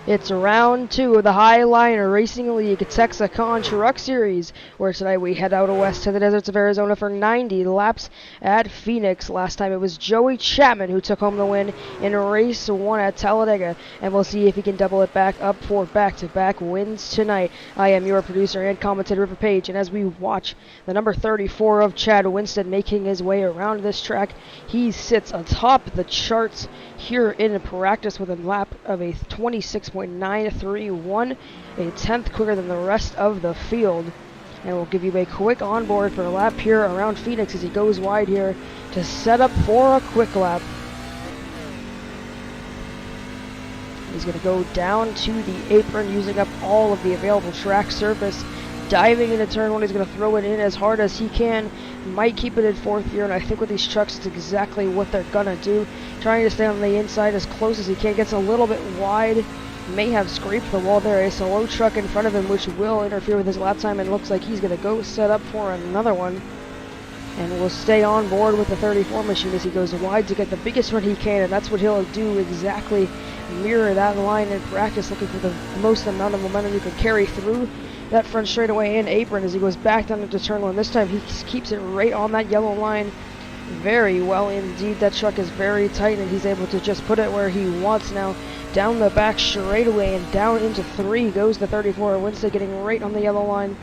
It's round 2 of the Highliner Racing League Tex-A-Con Truck Series, where tonight we head out west to the deserts of Arizona for 90 laps at Phoenix. Last time it was Joey Chapman who took home the win in race 1 at Talladega, and we'll see if he can double it back up for back-to-back wins tonight. I am your producer and commentator, River Page, and as we watch the number 34 of Chad Winstead making his way around this track, he sits atop the charts here in practice with a lap of a 26.931, a tenth quicker than the rest of the field. And we'll give you a quick onboard for a lap here around Phoenix as he goes wide here to set up for a quick lap. He's going to go down to the apron using up all of the available track surface. Diving into turn 1, he's going to throw it in as hard as he can. Might keep it in 4th gear, and I think with these trucks, it's exactly what they're going to do. Trying to stay on the inside as close as he can. Gets a little bit wide. May have scraped the wall there. A slow truck in front of him, which will interfere with his lap time, and looks like he's going to go set up for another one. And will stay on board with the 34 machine as he goes wide to get the biggest run he can, and that's what he'll do exactly. Mirror that line in practice, looking for the most amount of momentum you can carry through that front straightaway and apron as he goes back down into turn 1. This time he keeps it right on that yellow line very well indeed. That truck is very tight and he's able to just put it where he wants now. Down the back straightaway and down into 3 goes the 34. Winstead getting right on the yellow line.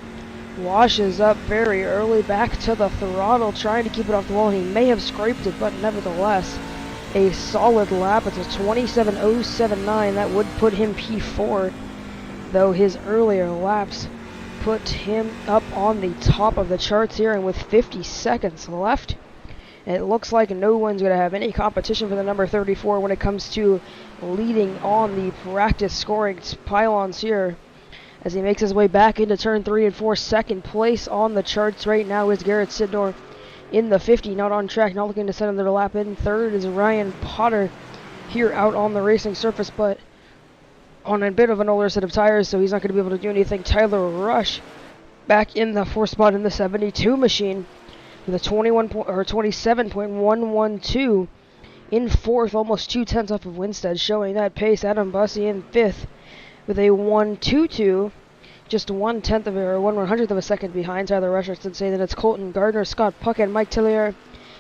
Washes up very early back to the throttle, trying to keep it off the wall. He may have scraped it, but nevertheless a solid lap. It's a 27.079. That would put him P4, though his earlier laps put him up on the top of the charts here. And with 50 seconds left, it looks like no one's going to have any competition for the number 34 when it comes to leading on the practice scoring pylons here. As he makes his way back into turn 3 and 4, second place on the charts right now is Garrett Sidnor in the 50, not on track, not looking to send another lap in. Third is Ryan Potter here out on the racing surface, but on a bit of an older set of tires, so he's not going to be able to do anything. Tyler Rush back in the 4th spot in the 72 machine with a 27.112 in 4th, almost 2/10 off of Winstead, showing that pace. Adam Bussey in 5th with a 1.22, just 1/10 of a, or 1/100th of a second behind Tyler Rush. I should say that it's Colton Gardner, Scott Puckett, Mike Tillier,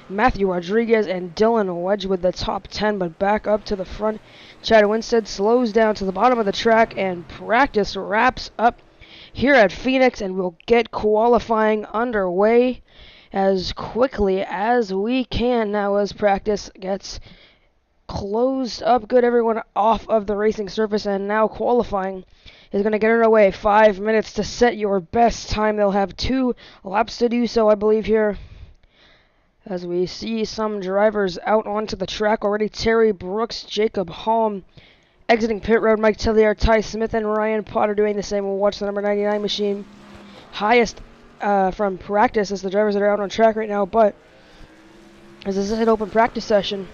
Matthew Rodriguez, and Dylan Wedge with the top 10, but back up to the front. Chad Winstead slows down to the bottom of the track, and practice wraps up here at Phoenix, and we'll get qualifying underway as quickly as we can now as practice gets closed up. Good, everyone off of the racing surface, and now qualifying is going to get underway. 5 minutes to set your best time. They'll have 2 laps to do so, I believe, here. As we see some drivers out onto the track already. Terry Brooks, Jacob Halm exiting pit road. Mike Tillier, Ty Smith, and Ryan Potter doing the same. We'll watch the number 99 machine. Highest from practice as the drivers that are out on track right now, but as this is an open practice session,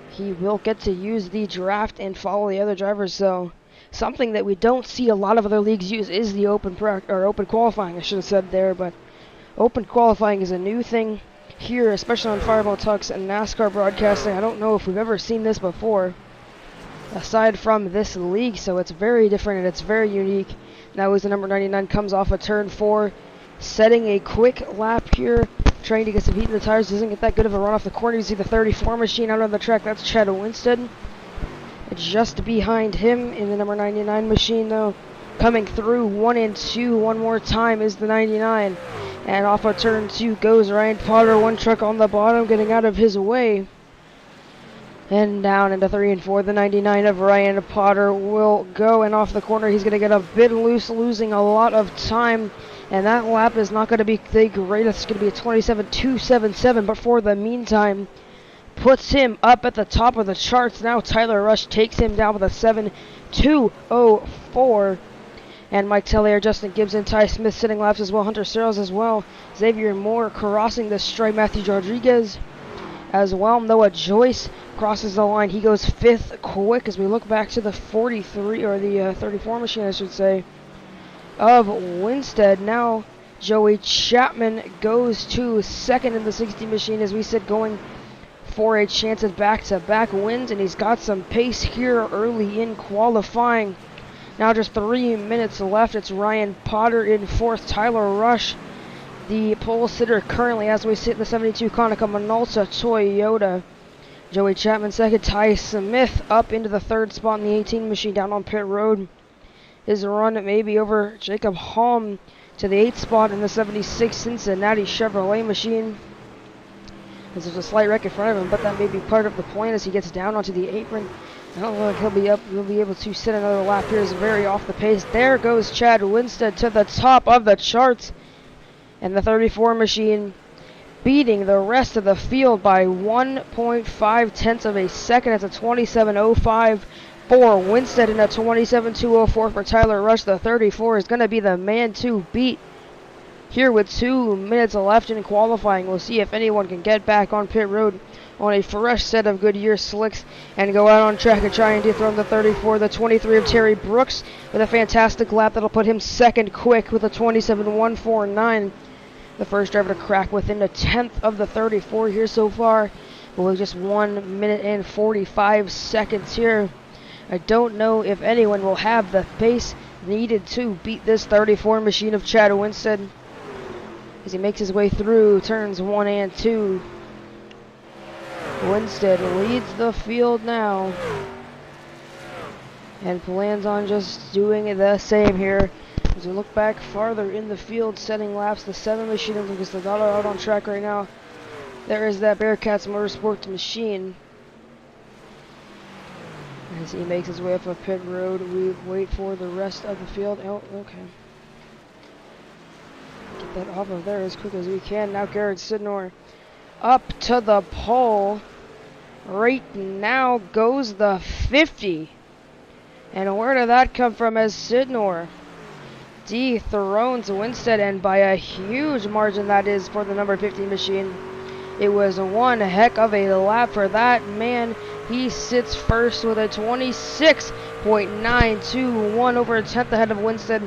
he will get to use the draft and follow the other drivers. So something that we don't see a lot of other leagues use is the open qualifying, I should have said there, but open qualifying is a new thing here, especially on Fireball Talks and NASCAR broadcasting. I don't know if we've ever seen this before, aside from this league, so it's very different and it's very unique. Now as the number 99 comes off of turn 4, setting a quick lap here, trying to get some heat in the tires. Doesn't get that good of a run off the corner. You see the 34 machine out on the track. That's Chad Winstead. Just behind him in the number 99 machine, though, coming through 1 and 2 one more time is the 99. And off of turn 2 goes Ryan Potter. One truck on the bottom getting out of his way. And down into 3 and 4, the 99 of Ryan Potter will go. And off the corner, he's going to get a bit loose, losing a lot of time. And that lap is not going to be the greatest. It's going to be a 27.277. But for the meantime, puts him up at the top of the charts. Now Tyler Rush takes him down with a 7.204. And Mike Tellier, Justin Gibson, Ty Smith sitting laps as well. Hunter Searles as well. Xavier Moore crossing the stripe. Matthew Rodriguez as well. Noah Joyce crosses the line. He goes 5th quick as we look back to the 43, or the 34 machine, I should say, of Winstead. Now Joey Chapman goes to 2nd in the 60 machine, as we said, going for a chance at back-to-back wins, and he's got some pace here early in qualifying. Now just 3 minutes left. It's Ryan Potter in fourth, Tyler Rush, the pole sitter currently as we sit in the 72 Konica Minolta Toyota. Joey Chapman second, Ty Smith up into the third spot in the 18 machine down on pit road. His run maybe over Jacob Holm to the 8th spot in the 76 Cincinnati Chevrolet machine. There's a slight wreck in front of him, but that may be part of the plan as he gets down onto the apron. I don't know if he'll be able to sit another lap here. He's very off the pace. There goes Chad Winstead to the top of the charts. And the 34 machine beating the rest of the field by 1.5 tenths of a second. It's a 27.05 for Winstead and a 27.204 for Tyler Rush. The 34 is going to be the man to beat here with 2 minutes left in qualifying. We'll see if anyone can get back on pit road on a fresh set of Goodyear slicks and go out on track and try and dethrone the 34. The 23 of Terry Brooks with a fantastic lap that'll put him second quick with a 27.149. The first driver to crack within a tenth of the 34 here so far. But with just 1 minute and 45 seconds here, I don't know if anyone will have the pace needed to beat this 34 machine of Chad Winstead as he makes his way through turns 1 and 2. Winstead leads the field now and plans on just doing the same here. As we look back farther in the field, setting laps, the 7 machine of Lucas Logano out on track right now. There is that Bearcats Motorsports machine. As he makes his way up a pit road, we wait for the rest of the field. Oh, okay. Get that off of there as quick as we can. Now Garrett Sidnor up to the pole. Right now goes the 50. And where did that come from as Sidnor dethrones Winstead, and by a huge margin that is for the number 50 machine. It was one heck of a lap for that man. He sits first with a 26.921, over a tenth ahead of Winstead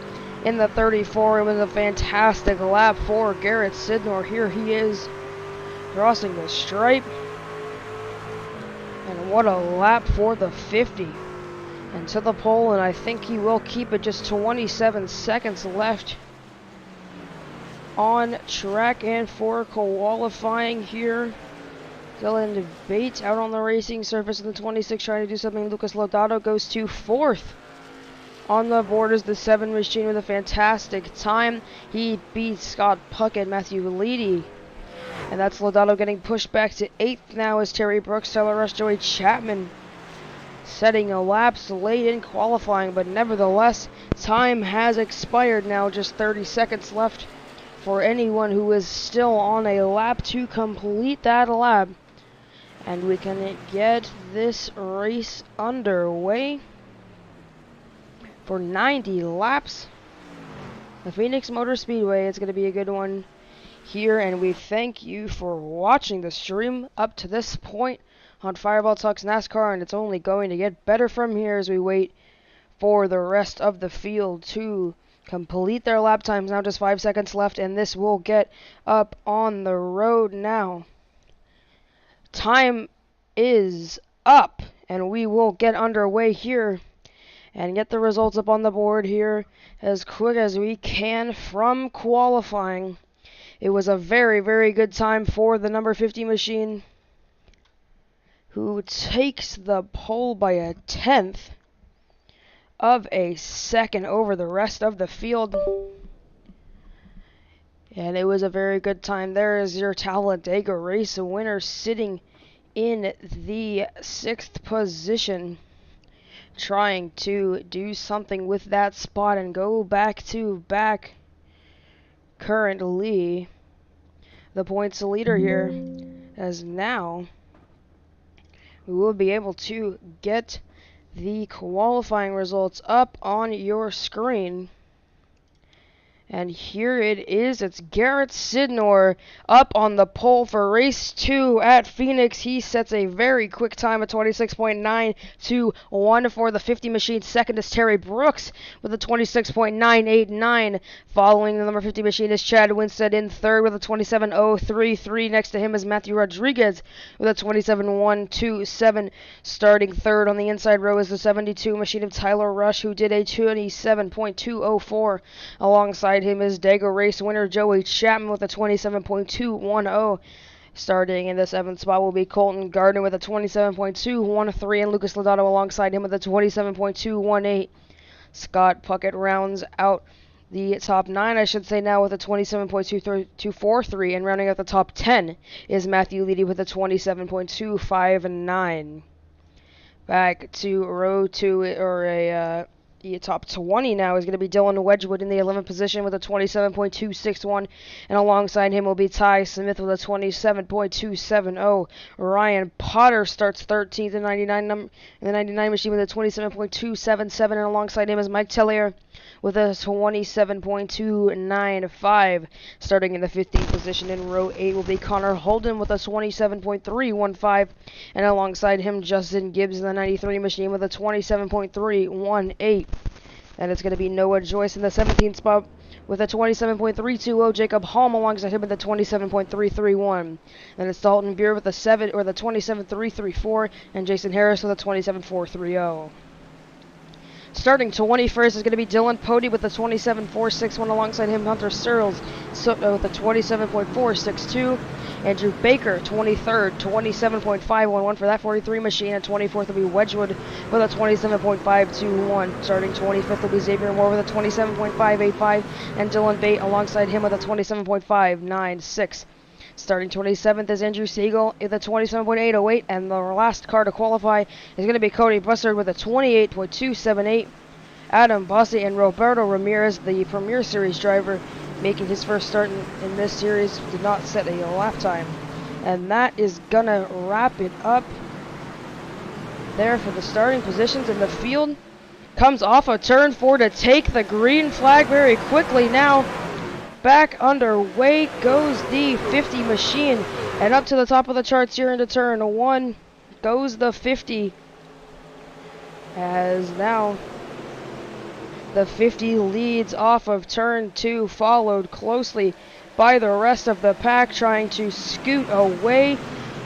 in the 34. It was a fantastic lap for Garrett Sidnor. Here he is crossing the stripe. And what a lap for the 50. And to the pole, and I think he will keep it. Just 27 seconds left on track and for qualifying here. Still in debate out on the racing surface in the 26, trying to do something. Lucas Logano goes to 4th. On the board is the 7 machine with a fantastic time. He beats Scott Puckett, Matthew Leedy. And that's Logano getting pushed back to 8th now as Terry Brooks, Tyler Rush, Joey Chapman setting a lapse late in qualifying, but nevertheless, time has expired now. Just 30 seconds left for anyone who is still on a lap to complete that lap. And we can get this race underway for 90 laps. The Phoenix Motor Speedway, it's going to be a good one here, and we thank you for watching the stream up to this point on Fireball Talks NASCAR, and it's only going to get better from here as we wait for the rest of the field to complete their lap times. Now just 5 seconds left, and this will get up on the road now. Time is up, and we will get underway here and get the results up on the board here as quick as we can from qualifying. It was a very, very good time for the number 50 machine, who takes the pole by a tenth of a second over the rest of the field. And it was a very good time. There is your Talladega race winner sitting in the 6th position, trying to do something with that spot and go back to back. Currently the points leader here, as now we will be able to get the qualifying results up on your screen. And here it is. It's Garrett Sidnor up on the pole for race 2 at Phoenix. He sets a very quick time of 26.921 for the 50 machine. Second is Terry Brooks with a 26.989. Following the number 50 machine is Chad Winstead in third with a 27.033. Next to him is Matthew Rodriguez with a 27.127. Starting third on the inside row is the 72 machine of Tyler Rush, who did a 27.204. Alongside him is Dago race winner Joey Chapman with a 27.210. Starting in the 7th spot will be Colton Gardner with a 27.213, and Lucas Lodato alongside him with a 27.218. Scott Puckett rounds out the top 9, I should say now, with a 27.243, and rounding out the top 10 is Matthew Leedy with a 27.259. Back to row 2, or the top 20 now is going to be Dylan Wedgwood in the 11th position with a 27.261, and alongside him will be Ty Smith with a 27.270. Ryan Potter starts 13th in the 99 machine with a 27.277, and alongside him is Mike Tellier with a 27.295. Starting in the 15th position in row 8 will be Connor Holden with a 27.315, and alongside him Justin Gibbs in the 93 machine with a 27.318. And it's going to be Noah Joyce in the 17th spot with a 27.320. Jacob Holm alongside him with a 27.331. Then it's Dalton Beer with a 27.334, and Jason Harris with a 27.430. Starting 21st is going to be Dylan Pody with a 27.461. Alongside him, Hunter Searles with a 27.462. Andrew Baker, 23rd, 27.511 for that 43 machine. At 24th will be Wedgwood with a 27.521. Starting 25th will be Xavier Moore with a 27.585. And Dylan Bate alongside him with a 27.596. Starting 27th is Andrew Siegel with a 27.808, and the last car to qualify is going to be Cody Bussard with a 28.278. Adam Bossi and Roberto Ramirez, the Premier Series driver, making his first start in this series, did not set a lap time. And that is going to wrap it up there for the starting positions in the field. Comes off of turn 4 to take the green flag very quickly now. Back underway goes the 50 machine, and up to the top of the charts here into turn 1 goes the 50, as now the 50 leads off of turn 2, followed closely by the rest of the pack, trying to scoot away.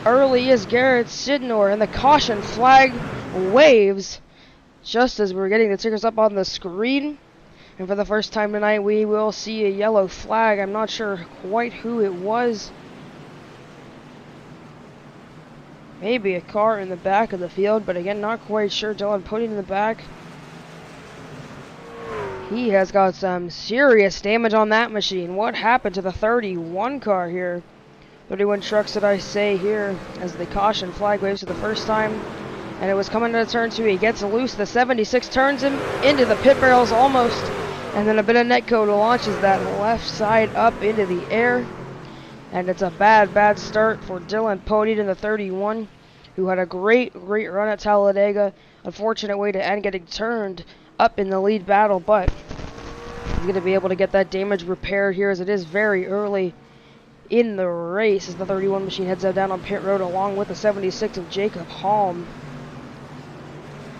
Early is Garrett Sidnor, and the caution flag waves just as we're getting the tickers up on the screen. And for the first time tonight, we will see a yellow flag. I'm not sure quite who it was. Maybe a car in the back of the field, but again, not quite sure. Dylan Pody in the back. He has got some serious damage on that machine. What happened to the 31 car here? 31 trucks, did I say here, as the caution flag waves for the first time. And it was coming into turn 2. He gets loose. The 76 turns him into the pit barrels almost. And then a bit of netcode launches that left side up into the air. And it's a bad start for Dylan Pody in the 31, who had a great run at Talladega. Unfortunate way to end, getting turned up in the lead battle, but he's going to be able to get that damage repaired here, as it is very early in the race, as the 31 machine heads down on pit road along with the 76 of Jacob Holm.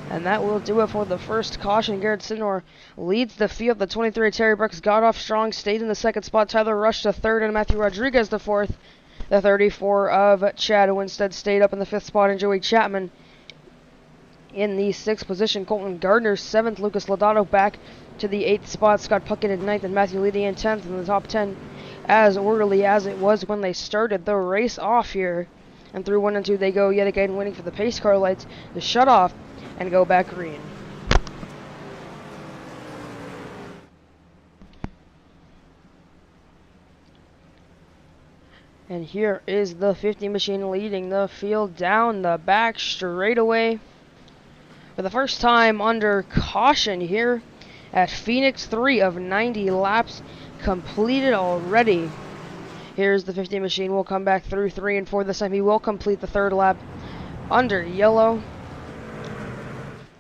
And that will do it for the first caution. Garrett Sidnor leads the field. The 23 Terry Brooks got off strong, stayed in the second spot. Tyler Rush to third, and Matthew Rodriguez to fourth. The 34 of Chad Winstead stayed up in the 5th spot, and Joey Chapman in the 6th position. Colton Gardner 7th. Lucas Lodato back to the 8th spot. Scott Puckett in 9th, and Matthew Leedy in 10th in the top 10. As orderly as it was when they started the race off here. And through 1 and 2 they go yet again, waiting for the pace car lights to shut off and go back green. And here is the 50 machine leading the field down the back straightaway for the first time under caution here at Phoenix. 3 of 90 laps completed already. Here's the 50 machine. Will come back through 3 and 4 this time. He will complete the 3rd lap under yellow.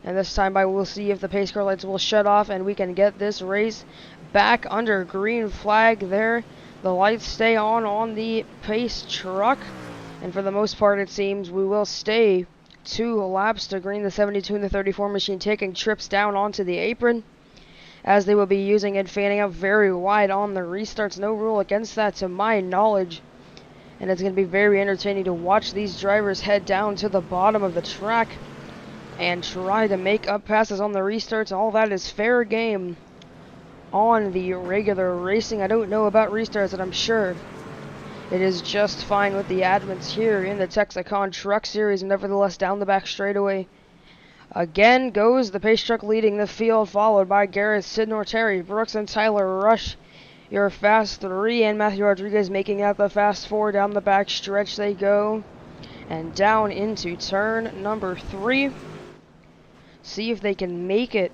And this time we'll see if the pace car lights will shut off and we can get this race back under green flag there. The lights stay on the pace truck. And for the most part, it seems we will stay 2 laps to green. The 72 and the 34 machine taking trips down onto the apron, as they will be using it, fanning out very wide on the restarts. No rule against that to my knowledge. And it's going to be very entertaining to watch these drivers head down to the bottom of the track and try to make up passes on the restarts. All that is fair game on the regular racing. I don't know about restarts, and I'm sure it is just fine with the admins here in the Tex-A-Con Truck Series. Nevertheless, down the back straightaway again goes the pace truck leading the field, followed by Garrett Sidnor, Terry Brooks, and Tyler Rush. Your fast 3, and Matthew Rodriguez making out the fast 4. Down the back stretch they go, and down into turn number 3. See if they can make it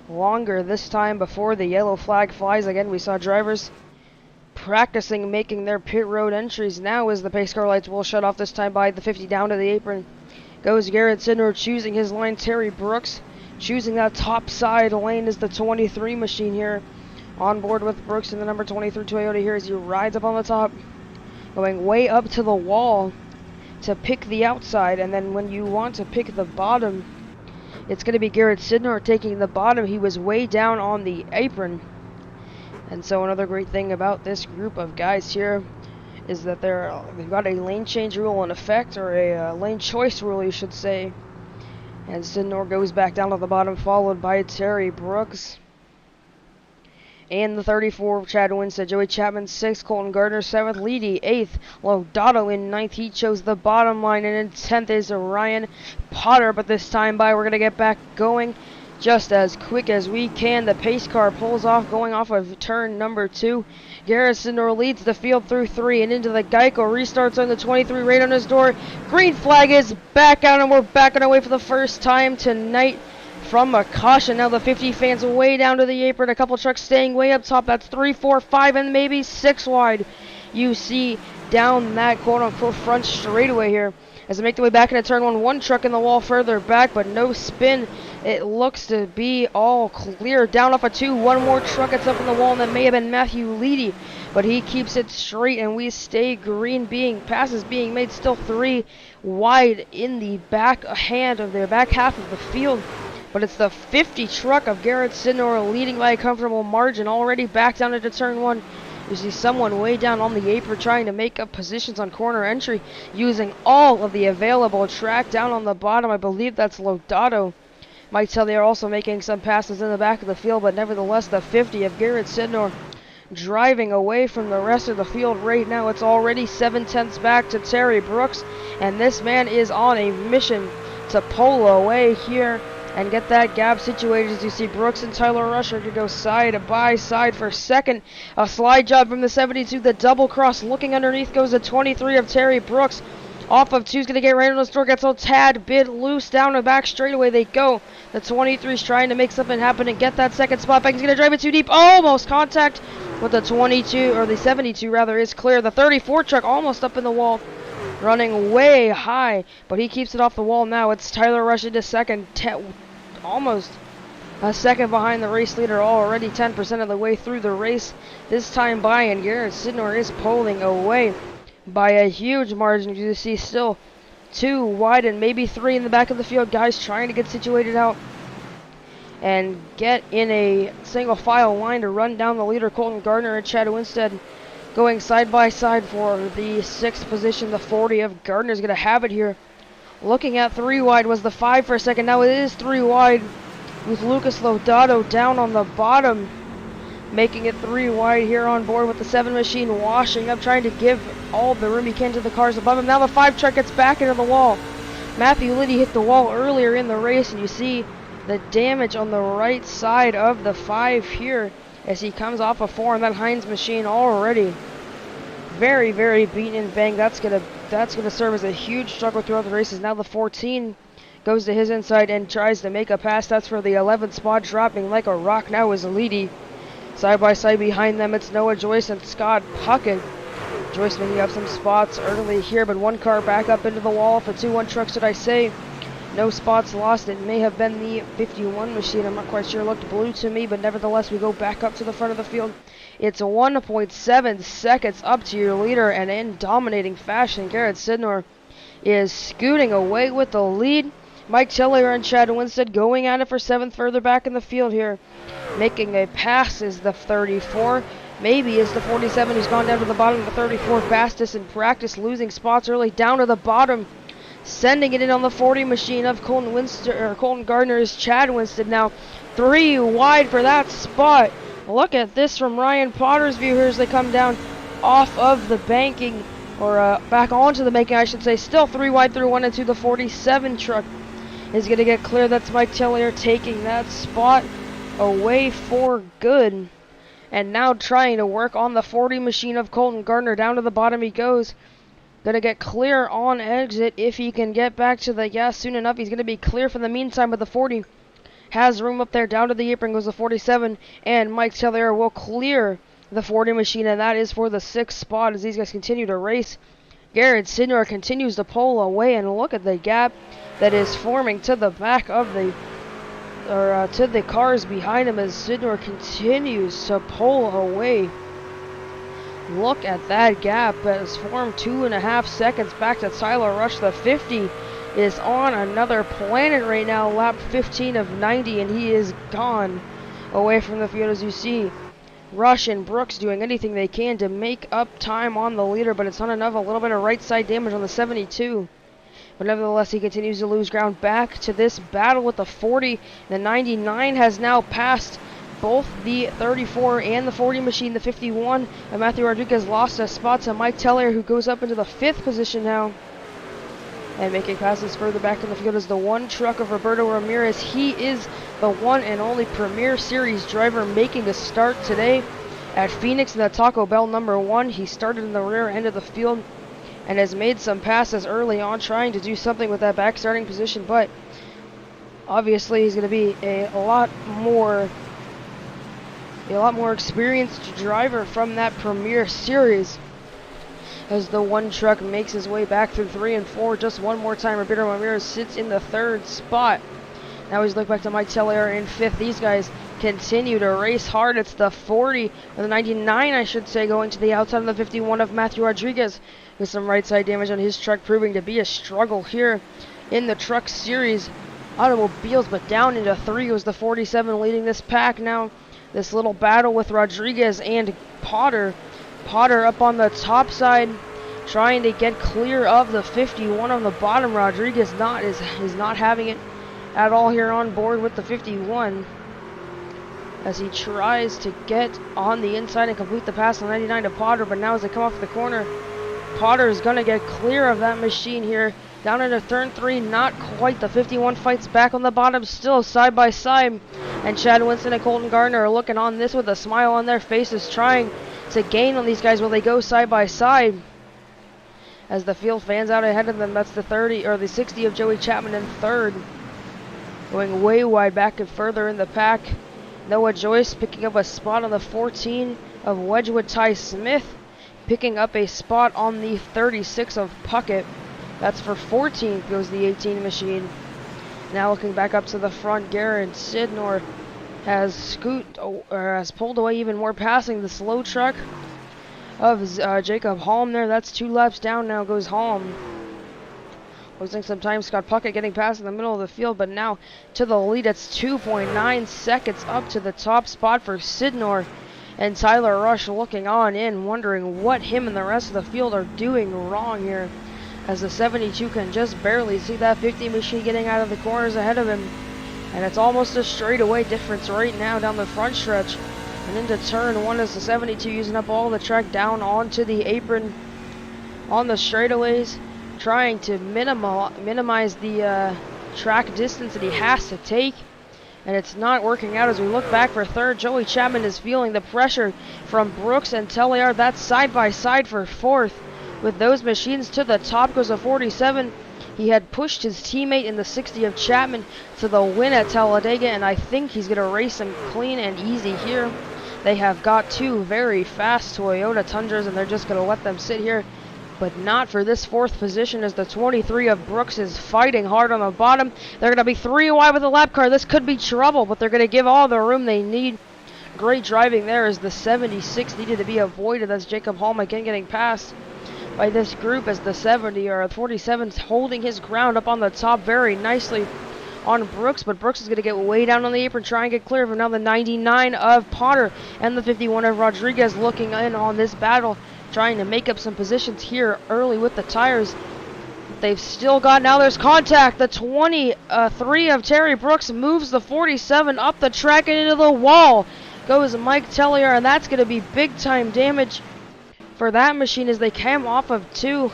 longer this time before the yellow flag flies. Again, we saw drivers practicing making their pit road entries. Now as the pace car lights will shut off, this time by the 50 down to the apron goes Garrett Sidnor, choosing his line. Terry Brooks choosing that top side lane is the 23 machine here. On board with Brooks in the number 23 Toyota here as he rides up on the top, going way up to the wall to pick the outside. And then when you want to pick the bottom, it's going to be Garrett Sidnor taking the bottom. He was way down on the apron. And so another great thing about this group of guys here is that they've got a lane change rule in effect, or a lane choice rule, you should say. And Sidnor goes back down to the bottom, followed by Terry Brooks. And the 34, Chad Winstead, Joey Chapman 6th, Colton Gardner 7th, Leedy 8th, Lodato in 9th. He chose the bottom line, and in 10th is Ryan Potter. But this time by, we're going to get back going just as quick as we can. The pace car pulls off, going off of turn number 2. Garrett Sidnor leads the field through 3 and into the Geico. Restarts on the 23, right on his door. Green flag is back out, and we're backing away for the first time tonight from a caution. Now the 50 fans way down to the apron. A couple trucks staying way up top. That's 3, 4, 5, and maybe 6 wide. You see down that quote-unquote front straightaway here as they make their way back into turn 1. One truck in the wall further back, but no spin. It looks to be all clear. Down off of 2. One more truck gets up in the wall, and that may have been Matthew Leedy, but he keeps it straight, and we stay green. Passes being made, still 3 wide in the back half of the field. But it's the 50 truck of Garrett Sidnor leading by a comfortable margin, already back down into turn 1. You see someone way down on the apron trying to make up positions on corner entry, using all of the available track. Down on the bottom, I believe that's Lodato. Might tell they are also making some passes in the back of the field, but nevertheless, the 50 of Garrett Sidnor driving away from the rest of the field right now. It's already 7/10 back to Terry Brooks, and this man is on a mission to pull away here and get that gap situated. As you see, Brooks and Tyler Rush are going to go side by side for second. A slide job from the 72, the double cross. Looking underneath goes the 23 of Terry Brooks. Off of 2's going to get right on the store, gets a tad bit loose. Down the back straightaway they go. The 23's trying to make something happen and get that second spot back. He's going to drive it too deep. Almost contact with the 22, or the 72 rather, is clear. The 34 truck almost up in the wall, running way high, but he keeps it off the wall now. It's Tyler Rush into second, almost a second behind the race leader, already 10% of the way through the race this time by, and Garrett Sidnor is pulling away by a huge margin. You see still 2 wide and maybe 3 in the back of the field. Guys trying to get situated out and get in a single file line to run down the leader. Colton Gardner and Chad Winstead going side by side for the 6th position. The 40 of Gardner is going to have it here. Looking at 3 wide, was the 5 for a second. Now it is 3 wide with Lucas Lodato down on the bottom, making it 3 wide here on board with the 7 machine washing up, trying to give all the room he can to the cars above him. Now the 5 truck gets back into the wall. Matthew Liddy hit the wall earlier in the race, and you see the damage on the right side of the 5 here as he comes off a 4, and that Heinz machine already very, very beaten and banged. That's gonna serve as a huge struggle throughout the races. Now the 14 goes to his inside and tries to make a pass. That's for the 11th spot, dropping like a rock now is Leedy. Side by side behind them, it's Noah Joyce and Scott Puckett. Joyce making up some spots early here, but 1 car back up into the wall for 2-1 trucks, should I say. No spots lost. It may have been the 51 machine. I'm not quite sure. It looked blue to me, but nevertheless, we go back up to the front of the field. It's 1.7 seconds up to your leader, and in dominating fashion, Garrett Sidnor is scooting away with the lead. Mike Tiller and Chad Winstead going at it for 7th further back in the field here. Making a pass is the 34. Maybe is the 47 who's gone down to the bottom of the 34. Fastest in practice, losing spots early down to the bottom. Sending it in on the 40 machine of Colton Gardner is Chad Winstead now 3 wide for that spot. Look at this from Ryan Potter's view here as they come down off of the banking, or back onto the banking, I should say. Still 3 wide through 1 and 2. The 47 truck is going to get clear. That's Mike Tellier taking that spot away for good. And now trying to work on the 40 machine of Colton Gardner. Down to the bottom he goes. Going to get clear on exit if he can get back to the gas soon enough. He's going to be clear for the meantime, but the 40 has room up there. Down to the apron goes the 47, and Mike Tellier will clear the 40 machine, and that is for the 6th spot as these guys continue to race. Garrett Sidnor continues to pull away, and look at the gap that is forming to the back of the, to the cars behind him as Sidnor continues to pull away. Look at that gap that has formed 2.5 seconds back to Tyler Rush. The 50 is on another planet right now, lap 15 of 90, and he is gone away from the field as you see. Rush and Brooks doing anything they can to make up time on the leader, but it's not enough. A little bit of right side damage on the 72. But nevertheless, he continues to lose ground back to this battle with the 40. The 99 has now passed both the 34 and the 40 machine. The 51 and Matthew Rodriguez lost a spot to Mike Tellier, who goes up into the 5th position now. And making passes further back in the field is the 1 truck of Roberto Ramirez. He is the one and only Premier Series driver making a start today at Phoenix in the Taco Bell number 1. He started in the rear end of the field and has made some passes early on, trying to do something with that back starting position, but obviously he's going to be a lot more experienced driver from that Premier Series as the 1 truck makes his way back through 3 and 4. Just one more time, Roberto Ramirez sits in the 3rd spot. Now he's looking back to Mike Tellier in 5th. These guys continue to race hard. It's the 40, or the 99, I should say, going to the outside of the 51 of Matthew Rodriguez with some right side damage on his truck, proving to be a struggle here in the Truck Series automobiles. But down into 3 was the 47 leading this pack now. This little battle with Rodriguez and Potter. Potter up on the top side, trying to get clear of the 51 on the bottom. Rodriguez is not having it at all here on board with the 51 as he tries to get on the inside and complete the pass on 99 to Potter. But now as they come off the corner, Potter is going to get clear of that machine here. Down into turn 3, not quite. The 51 fights back on the bottom, still side by side. And Chad Winston and Colton Gardner are looking on this with a smile on their faces, trying to gain on these guys while they go side by side. As the field fans out ahead of them, that's the 30 or the 60 of Joey Chapman in 3rd. Going way wide back and further in the pack. Noah Joyce picking up a spot on the 14 of Wedgwood. Ty Smith picking up a spot on the 36 of Puckett. That's for 14th goes the 18 machine. Now looking back up to the front, Garrett Sidnor has pulled away even more, passing the slow truck of Jacob Halm there. That's 2 laps down now goes Halm. Losing some time, Scott Puckett getting past in the middle of the field, but now to the lead. It's 2.9 seconds up to the top spot for Sidnor. And Tyler Rush looking on in, wondering what him and the rest of the field are doing wrong here, as the 72 can just barely see that 50 machine getting out of the corners ahead of him. And it's almost a straightaway difference right now down the front stretch. And into turn 1 as the 72 using up all the track down onto the apron on the straightaways, trying to minimize the track distance that he has to take. And it's not working out as we look back for 3rd. Joey Chapman is feeling the pressure from Brooks and Tellier. That's side by side for 4th. With those machines to the top goes a 47. He had pushed his teammate in the 60 of Chapman to the win at Talladega, and I think he's going to race him clean and easy here. They have got 2 very fast Toyota Tundras, and they're just going to let them sit here but not for this 4th position, as the 23 of Brooks is fighting hard on the bottom. They're going to be 3 wide with the lap car. This could be trouble, but they're going to give all the room they need. Great driving there as the 76 needed to be avoided. That's Jacob Hall again getting passed by this group, as the 47's holding his ground up on the top very nicely on Brooks, but Brooks is going to get way down on the apron, try and get clear of him. Now the 99 of Potter and the 51 of Rodriguez looking in on this battle, trying to make up some positions here early with the tires. They've still got, now there's contact. The 23 of Terry Brooks moves the 47 up the track and into the wall. Goes Mike Tellier, and that's going to be big time damage for that machine as they came off of 2.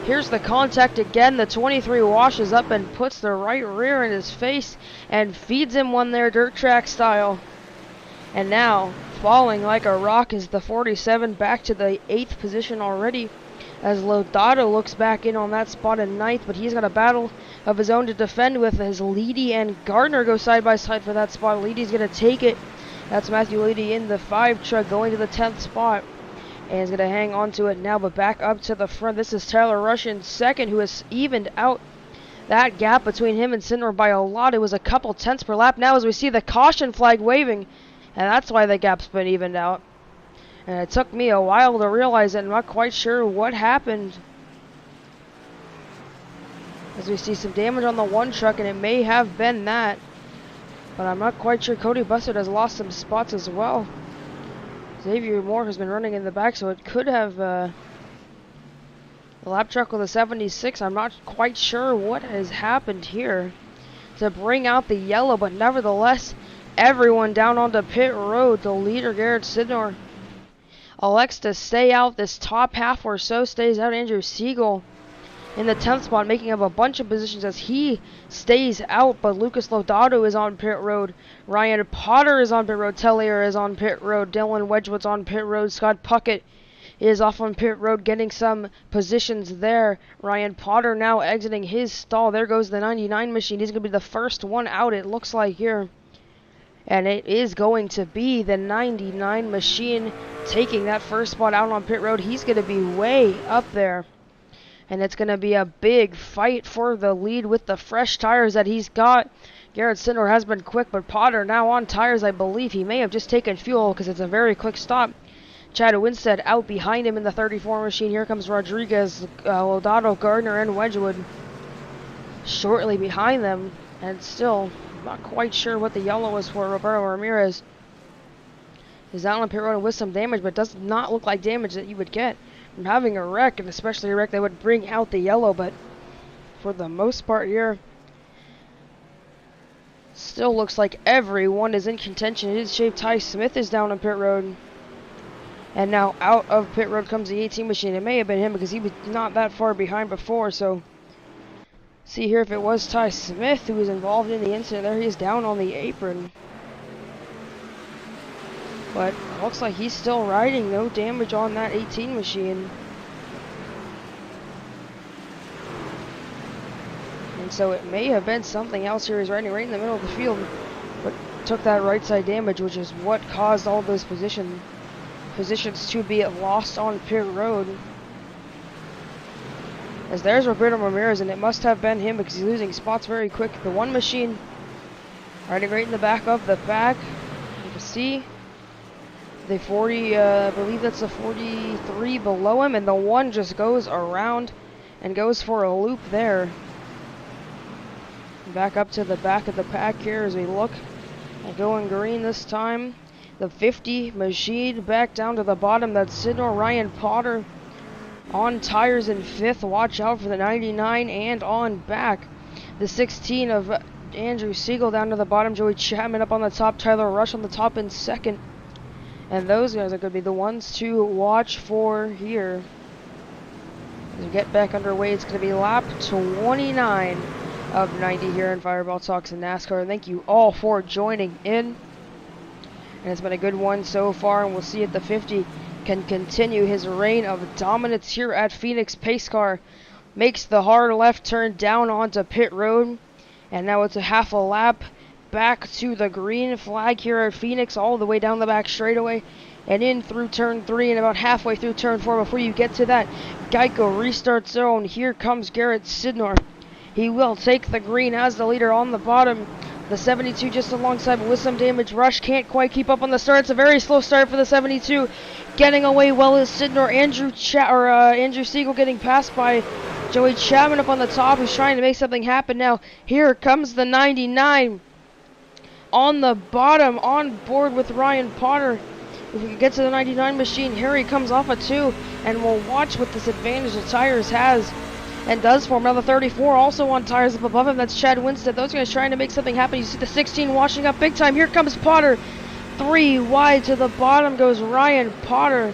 Here's the contact again. The 23 washes up and puts the right rear in his face and feeds him one there, dirt track style. And now, falling like a rock is the 47, back to the 8th position already, as Lodato looks back in on that spot in 9th, but he's got a battle of his own to defend with, his Leedy and Gardner go side by side for that spot. Leedy's going to take it. That's Matthew Leedy in the 5 truck going to the 10th spot. And he's going to hang on to it now, but back up to the front. This is Tyler Rush in 2nd, who has evened out that gap between him and Sinner by a lot. It was a couple tenths per lap now as we see the caution flag waving, and that's why the gap's been evened out. And it took me a while to realize it. I'm not quite sure what happened, as we see some damage on the 1 truck, and it may have been that, but I'm not quite sure. Cody Bussard has lost some spots as well. Xavier Moore has been running in the back, so it could have the lap truck with a 76. I'm not quite sure what has happened here to bring out the yellow, but nevertheless, everyone down onto pit road. The leader, Garrett Sidnor, elects to stay out this top half or so, stays out. Andrew Siegel in the 10th spot, making up a bunch of positions as he stays out, but Lucas Lodato is on pit road. Ryan Potter is on pit road. Tellier is on pit road. Dylan Wedgwood's on pit road. Scott Puckett is off on pit road, getting some positions there. Ryan Potter now exiting his stall. There goes the 99 machine. He's going to be the first one out, it looks like here. And it is going to be the 99 machine taking that first spot out on pit road. He's going to be way up there. And it's going to be a big fight for the lead with the fresh tires that he's got. Garrett Sinor has been quick, but Potter now on tires. I believe he may have just taken fuel because it's a very quick stop. Chad Winstead out behind him in the 34 machine. Here comes Rodriguez, Lodato, Gardner, and Wedgwood shortly behind them. And still not quite sure what the yellow was for. Roberto Ramirez is out on pit road with some damage, but does not look like damage that you would get from having a wreck, and especially a wreck that would bring out the yellow. But for the most part here, still looks like everyone is in contention. It is Shave Ty Smith is down on pit road, and now out of pit road comes the 18 machine. It may have been him because he was not that far behind before. So see here if it was Ty Smith who was involved in the incident. There he is down on the apron, but looks like he's still riding. No damage on that 18 machine. And so it may have been something else here. He's riding right in the middle of the field, but took that right side damage, which is what caused all those positions to be lost on pit road. As there's Roberto Ramirez, and it must have been him because he's losing spots very quick. The 1 machine riding right in the back of the pack. You can see the 40, I believe that's the 43 below him, and the 1 just goes around and goes for a loop there. Back up to the back of the pack here as we look at going green this time. The 50 machine back down to the bottom. That's Sidnor Ryan Potter on tires in 5th. Watch out for the 99 and on back. The 16 of Andrew Siegel down to the bottom. Joey Chapman up on the top. Tyler Rush on the top in 2nd. And those guys are going to be the ones to watch for here. As we get back underway, it's going to be lap 29 of 90 here in Fireball Talks NASCAR. Thank you all for joining in. And it's been a good one so far, and we'll see if the 50 can continue his reign of dominance here at Phoenix. Pace car makes the hard left turn down onto pit road, and now it's a half a lap back to the green flag here at Phoenix, all the way down the back straightaway. and in through turn 3 and about halfway through turn 4 before you get to that Geico restart zone. Here comes Garrett Sidnor. He will take the green as the leader on the bottom. The 72 just alongside, but with some damage. Rush can't quite keep up on the start. It's a very slow start for the 72. Getting away well is Sidnor. Andrew Siegel getting passed by Joey Chapman up on the top, who's trying to make something happen now. Here comes the 99 on the bottom, on board with Ryan Potter. If we can get to the 99 machine, here he comes off a 2, and we'll watch what this advantage the tires has and does for him. Now the 34 also on tires up above him. That's Chad Winstead. Those guys trying to make something happen. You see the 16 washing up big time. Here comes Potter. 3 wide to the bottom goes Ryan Potter.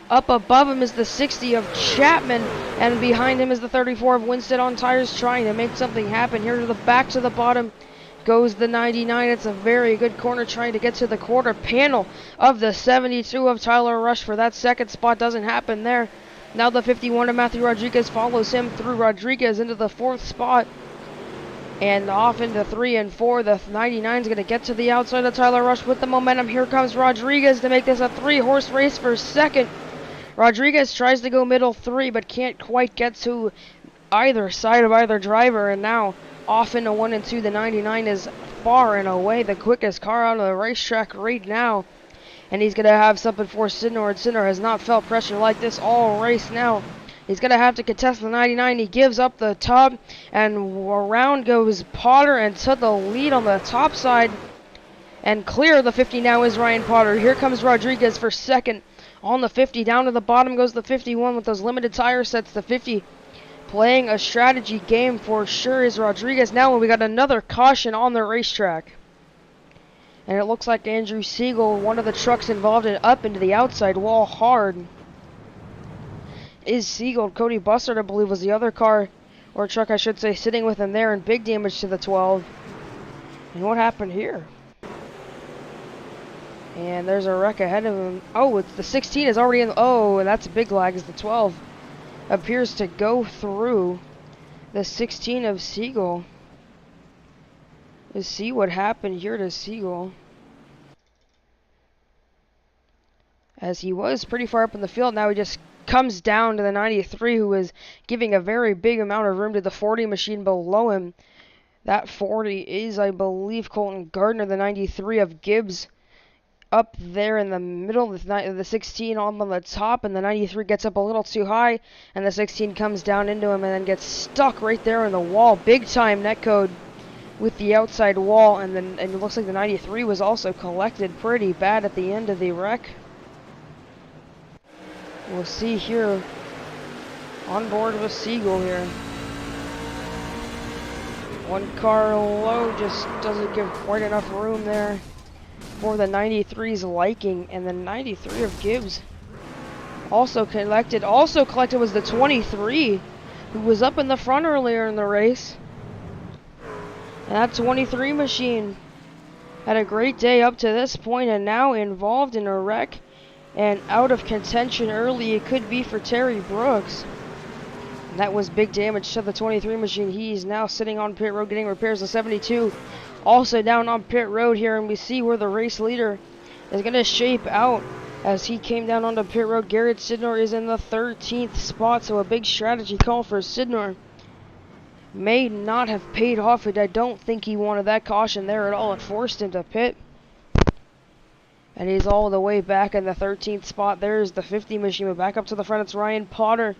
Up above him is the 60 of Chapman, and behind him is the 34 of Winstead on tires trying to make something happen. Here to the back to the bottom goes the 99. It's a very good corner trying to get to the quarter panel of the 72 of Tyler Rush for that second spot. Doesn't happen there. Now the 51 of Matthew Rodriguez follows him through. Rodriguez into the 4th spot and off into 3 and 4. The 99 is going to get to the outside of Tyler Rush with the momentum. Here comes Rodriguez to make this a 3-horse race for second. Rodriguez tries to go middle 3 but can't quite get to either side of either driver, and now off into 1 and 2. The 99 is far and away the quickest car out of the racetrack right now, and he's going to have something for Sidnor. Sidnor has not felt pressure like this all race now. He's going to have to contest the 99. He gives up the top, and around goes Potter and to the lead on the top side, and clear the 50 now is Ryan Potter. Here comes Rodriguez for second on the 50. Down to the bottom goes the 51 with those limited tire sets. The 50 playing a strategy game for sure is Rodriguez. Now we got another caution on the racetrack, and it looks like Andrew Siegel, one of the trucks involved, in up into the outside wall hard. Is Siegel. Cody Bussard, I believe, was the other car, or truck I should say, sitting with him there, and big damage to the 12. And what happened here? And there's a wreck ahead of him. Oh, it's the 16 is already in. Oh, and that's a big lag as the 12 appears to go through the 16 of Siegel. Let's see what happened here to Siegel, as he was pretty far up in the field. Now he just comes down to the 93, who is giving a very big amount of room to the 40 machine below him. That 40 is, I believe, Colton Gardner. The 93 of Gibbs up there in the middle, the 16 on the top, and the 93 gets up a little too high, and the 16 comes down into him and then gets stuck right there in the wall. Big time netcode with the outside wall, and it looks like the 93 was also collected pretty bad at the end of the wreck. We'll see here on board with Siegel here. One car low just doesn't give quite enough room there for the 93's liking, and the 93 of Gibbs also collected. Also collected was the 23, who was up in the front earlier in the race. And that 23 machine had a great day up to this point, and now involved in a wreck and out of contention early. It could be for Terry Brooks. And that was big damage to the 23 machine. He's now sitting on pit road getting repairs. The 72 also down on pit road here, and we see where the race leader is going to shape out as he came down onto pit road. Garrett Sidnor is in the 13th spot, so a big strategy call for Sidnor may not have paid off. I don't think he wanted that caution there at all. It forced him to pit, and he's all the way back in the 13th spot. There's the 50 machine, but back up to the front it's Ryan Potter,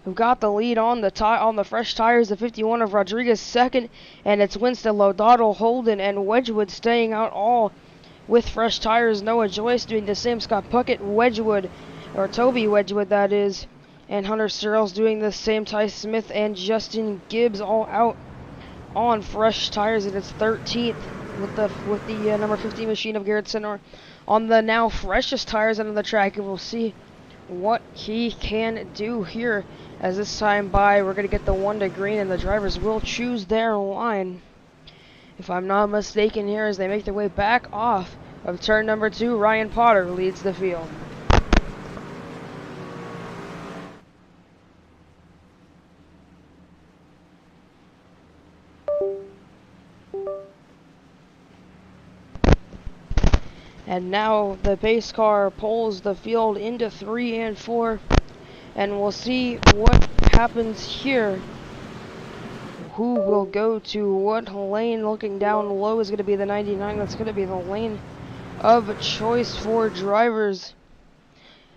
who got the lead on the fresh tires. The 51 of Rodriguez second, and it's Winston, Lodato, Holden, and Wedgwood staying out all with fresh tires. Noah Joyce doing the same. Scott Puckett, Wedgwood, or Toby Wedgwood that is, and Hunter Searles doing the same. Ty Smith and Justin Gibbs all out on fresh tires, and it's 13th with the number 50 machine of Garrett Sidnor on the now freshest tires out of the track, and we'll see what he can do here. As this time by, we're going to get the 1 to green, and the drivers will choose their line, if I'm not mistaken, here as they make their way back off of turn number 2. Ryan Potter leads the field. And now the pace car pulls the field into 3 and 4. And we'll see what happens here. Who will go to what lane? Looking down low is going to be the 99. That's going to be the lane of choice for drivers.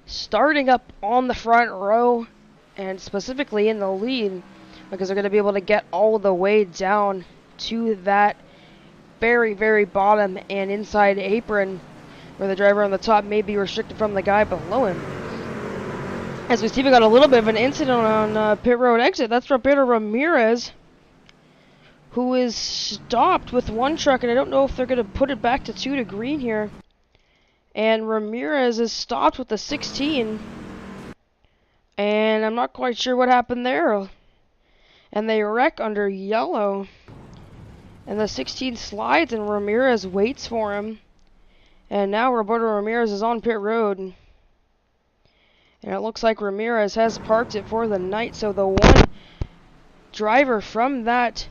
Starting up on the front row, and specifically in the lead, because they're going to be able to get all the way down to that very, very bottom and inside apron, where the driver on the top may be restricted from the guy below him. As we see, we got a little bit of an incident on pit road exit. That's Roberto Ramirez, who is stopped with one truck, and I don't know if they're going to put it back to 2 to green here. And Ramirez is stopped with the 16, and I'm not quite sure what happened there. And they wreck under yellow, and the 16 slides, and Ramirez waits for him. And now Roberto Ramirez is on pit road, and it looks like Ramirez has parked it for the night. So the one driver from that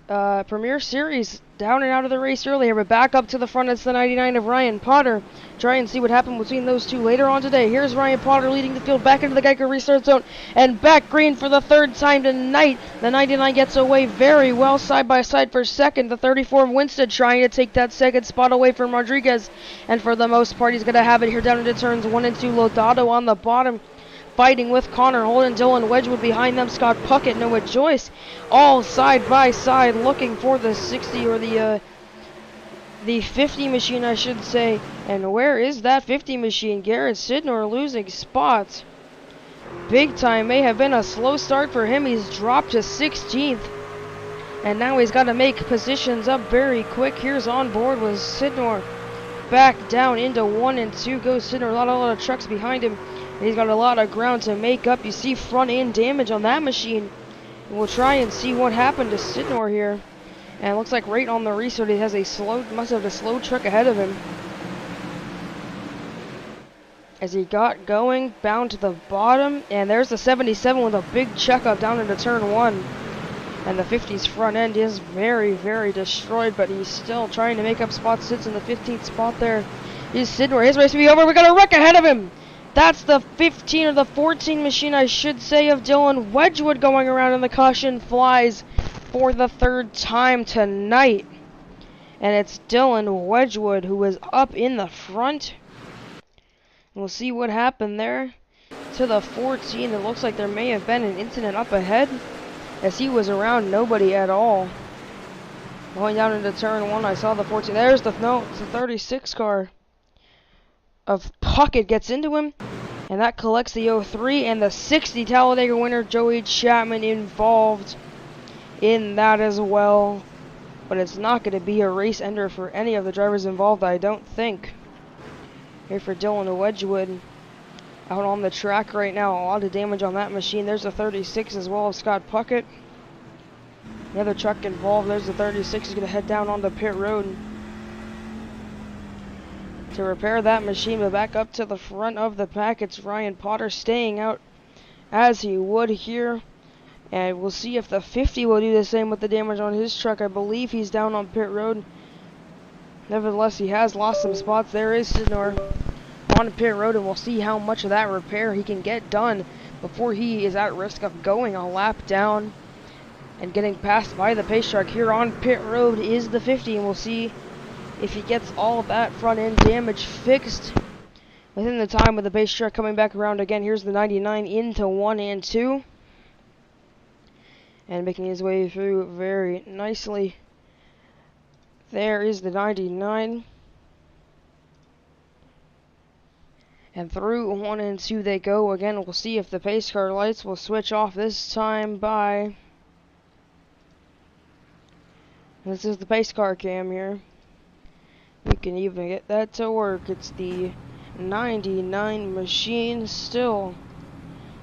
Premier Series down and out of the race earlier, but back up to the front. It's the 99 of Ryan Potter. Try and see what happened between those two later on today. Here's Ryan Potter leading the field back into the Geico restart zone and back green for the 3rd time tonight. The 99 gets away very well side by side for second. The 34 of Winstead trying to take that 2nd spot away from Rodriguez, and for the most part he's going to have it here down into turns 1 and 2. Lodato on the bottom, fighting with Connor Holden, Dylan Wedgwood behind them, Scott Puckett, Noah Joyce, all side by side looking for the 60 or the 50 machine, I should say. And where is that 50 machine? Garrett Sidnor losing spots big time. May have been a slow start for him. He's dropped to 16th, and now he's got to make positions up very quick. Here's on board with Sidnor. Back down into 1 and 2 goes Sidnor. A lot of trucks behind him. He's got a lot of ground to make up. You see front end damage on that machine. And we'll try and see what happened to Sidnor here. And it looks like right on the restart he has must have a slow truck ahead of him. As he got going, bound to the bottom. And there's the 77 with a big checkup down into turn 1. And the 50's front end is very, very destroyed, but he's still trying to make up spots. Sits in the 15th spot there. Here's Sidnor. His race will be over. We got a wreck ahead of him. That's the 15 or the 14 machine, I should say, of Dylan Wedgwood going around, and the caution flies for the 3rd time tonight. And it's Dylan Wedgwood who is up in the front. We'll see what happened there. To the 14, it looks like there may have been an incident up ahead, as he was around nobody at all. Going down into turn 1, I saw the 14. There's the 36 car of Puckett gets into him, and that collects the 03, and the 60 Talladega winner Joey Chapman involved in that as well. But it's not going to be a race ender for any of the drivers involved, I don't think. Here for Dylan Wedgwood out on the track right now. A lot of damage on that machine. There's the 36 as well as Scott Puckett. The other truck involved, there's the 36. He's going to head down onto pit road to repair that machine, but back up to the front of the pack. It's Ryan Potter staying out as he would here. And we'll see if the 50 will do the same with the damage on his truck. I believe he's down on pit road. Nevertheless, he has lost some spots. There is Sidnor on pit road, and we'll see how much of that repair he can get done before he is at risk of going a lap down and getting passed by the pace truck. Here on pit road is the 50, and we'll see if he gets all of that front end damage fixed within the time with the pace truck coming back around again. Here's the 99 into 1 and 2. And making his way through very nicely. There is the 99. And through 1 and 2 they go again. We'll see if the pace car lights will switch off this time by... This is the pace car cam here. We can even get that to work. It's the 99 machine still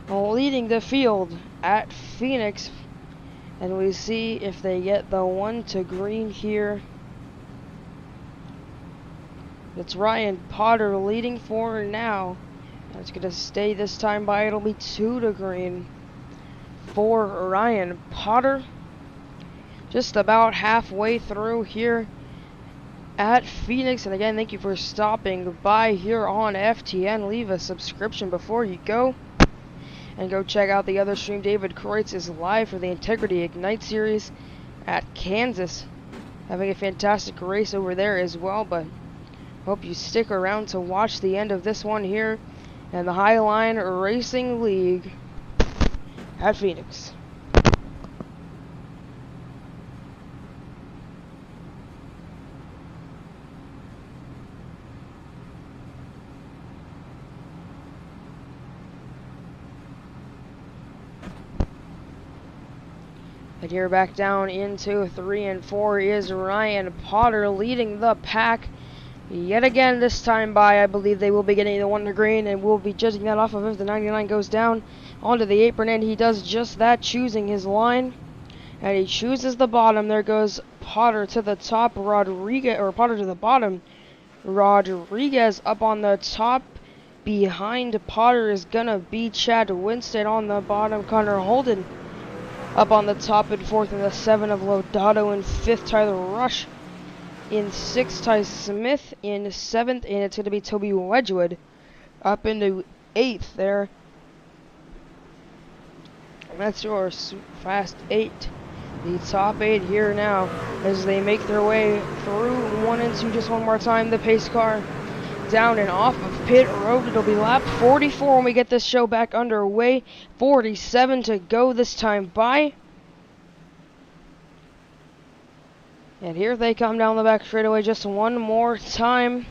leading the field at Phoenix. And we see if they get the 1 to green here. It's Ryan Potter leading for now. And it's going to stay this time by. It'll be 2 to green for Ryan Potter. Just about halfway through here. at Phoenix. And again, thank you for stopping by here on FTN. Leave a subscription before you go. And go check out the other stream. David Kreutz is live for the Integrity Ignite Series at Kansas. Having a fantastic race over there as well. But hope you stick around to watch the end of this one here in the Highline Racing League at Phoenix. And here back down into 3 and 4 is Ryan Potter leading the pack yet again, this time by, I believe they will be getting the 1 to green, and we'll be judging that off of if the 99 goes down onto the apron, and he does just that, choosing his line, and he chooses the bottom. There goes Potter to the top, Rodriguez, or Potter to the bottom, Rodriguez up on the top. Behind Potter is gonna be Chad Winstead on the bottom, Connor Holden up on the top in 4th, and the 7 of Lodato in 5th, Tyler Rush in 6th, Ty Smith in 7th, and it's going to be Toby Wedgwood up into 8th there. And that's your fast 8. The top 8 here now as they make their way through 1 and 2 just one more time. The pace car down and off of pit road. It'll be lap 44 when we get this show back underway. 47 to go this time by. And here they come down the back straightaway just one more time.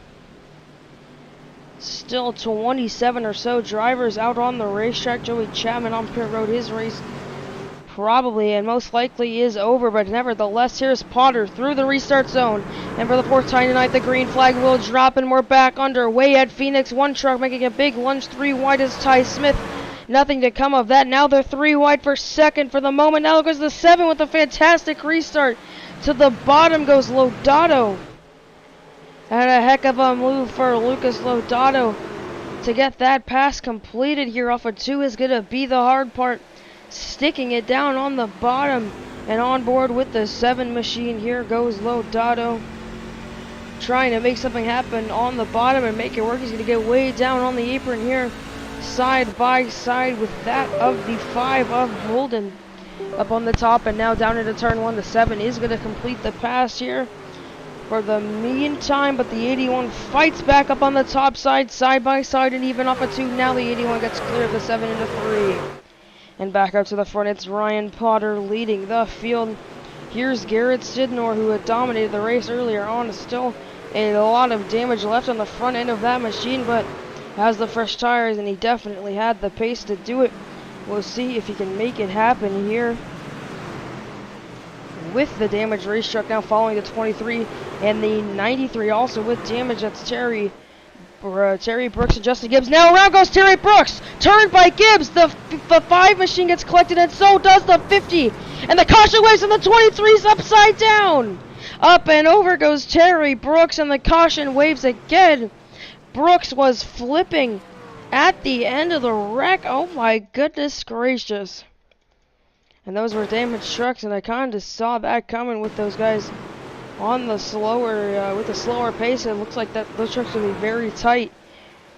Still 27 or so drivers out on the racetrack. Joey Chapman on pit road. His race probably and most likely is over, but nevertheless, here's Potter through the restart zone. And for the 4th time tonight, the green flag will drop, and we're back underway at Phoenix. One truck making a big lunge. 3 wide is Ty Smith. Nothing to come of that. Now they're 3 wide for 2nd for the moment. Now goes the 7 with a fantastic restart. To the bottom goes Lodato. And a heck of a move for Lucas Lodato to get that pass completed here off of 2 is going to be the hard part. Sticking it down on the bottom and on board with the 7 machine. Here goes Lodato trying to make something happen on the bottom and make it work. He's going to get way down on the apron here, side by side with that of the 5 of Holden up on the top. And now down into turn 1, the 7 is going to complete the pass here for the meantime, but the 81 fights back up on the top side by side, and even off of 2. Now the 81 gets clear of the 7 into 3. And back up to the front, it's Ryan Potter leading the field. Here's Garrett Sidnor, who had dominated the race earlier on. Still a lot of damage left on the front end of that machine, but has the fresh tires, and he definitely had the pace to do it. We'll see if he can make it happen here with the damaged race truck now following the 23 and the 93 also with damage. That's Terry Brooks and Justin Gibbs. Now around goes Terry Brooks, turned by Gibbs. The 5 machine gets collected, and so does the 50. And the caution waves, and the 23's upside down. Up and over goes Terry Brooks, and the caution waves again. Brooks was flipping at the end of the wreck. Oh my goodness gracious. And those were damaged trucks, and I kind of saw that coming with those guys on the slower, with the slower pace. It looks like that those trucks will be very tight,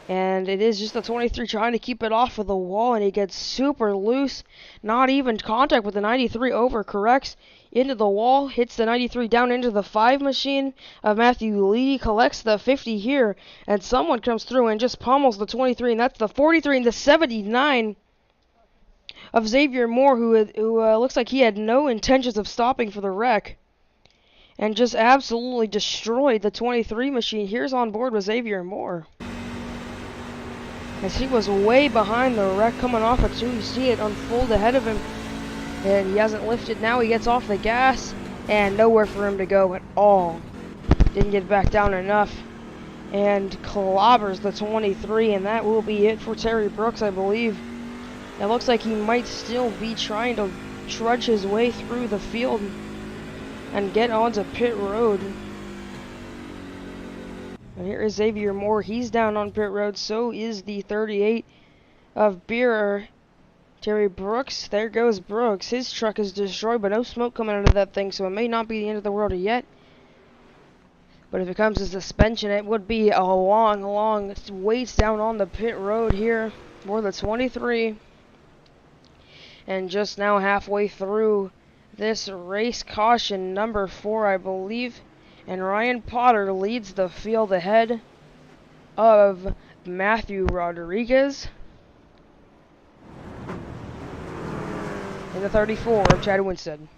and it is just the 23 trying to keep it off of the wall, and he gets super loose. Not even contact with the 93, overcorrects into the wall, hits the 93 down into the 5 machine of Matthew Lee, collects the 50 here, and someone comes through and just pummels the 23, and that's the 43 and the 79 of Xavier Moore, who looks like he had no intentions of stopping for the wreck, and just absolutely destroyed the 23 machine. Here's on board with Xavier Moore, as he was way behind the wreck coming off of 2. You see it unfold ahead of him, and he hasn't lifted. Now he gets off the gas, and nowhere for him to go at all. Didn't get back down enough, and clobbers the 23, and that will be it for Terry Brooks, I believe. It looks like he might still be trying to trudge his way through the field and get onto pit road. And here is Xavier Moore. He's down on pit road. So is the 38 of Beerer. Terry Brooks. There goes Brooks. His truck is destroyed, but no smoke coming out of that thing, so it may not be the end of the world yet. But if it comes to suspension, it would be a long waits down on the pit road here for the 23. And just now halfway through this race, caution number 4, I believe. And Ryan Potter leads the field ahead of Matthew Rodriguez in the 34 of Chad Winstead.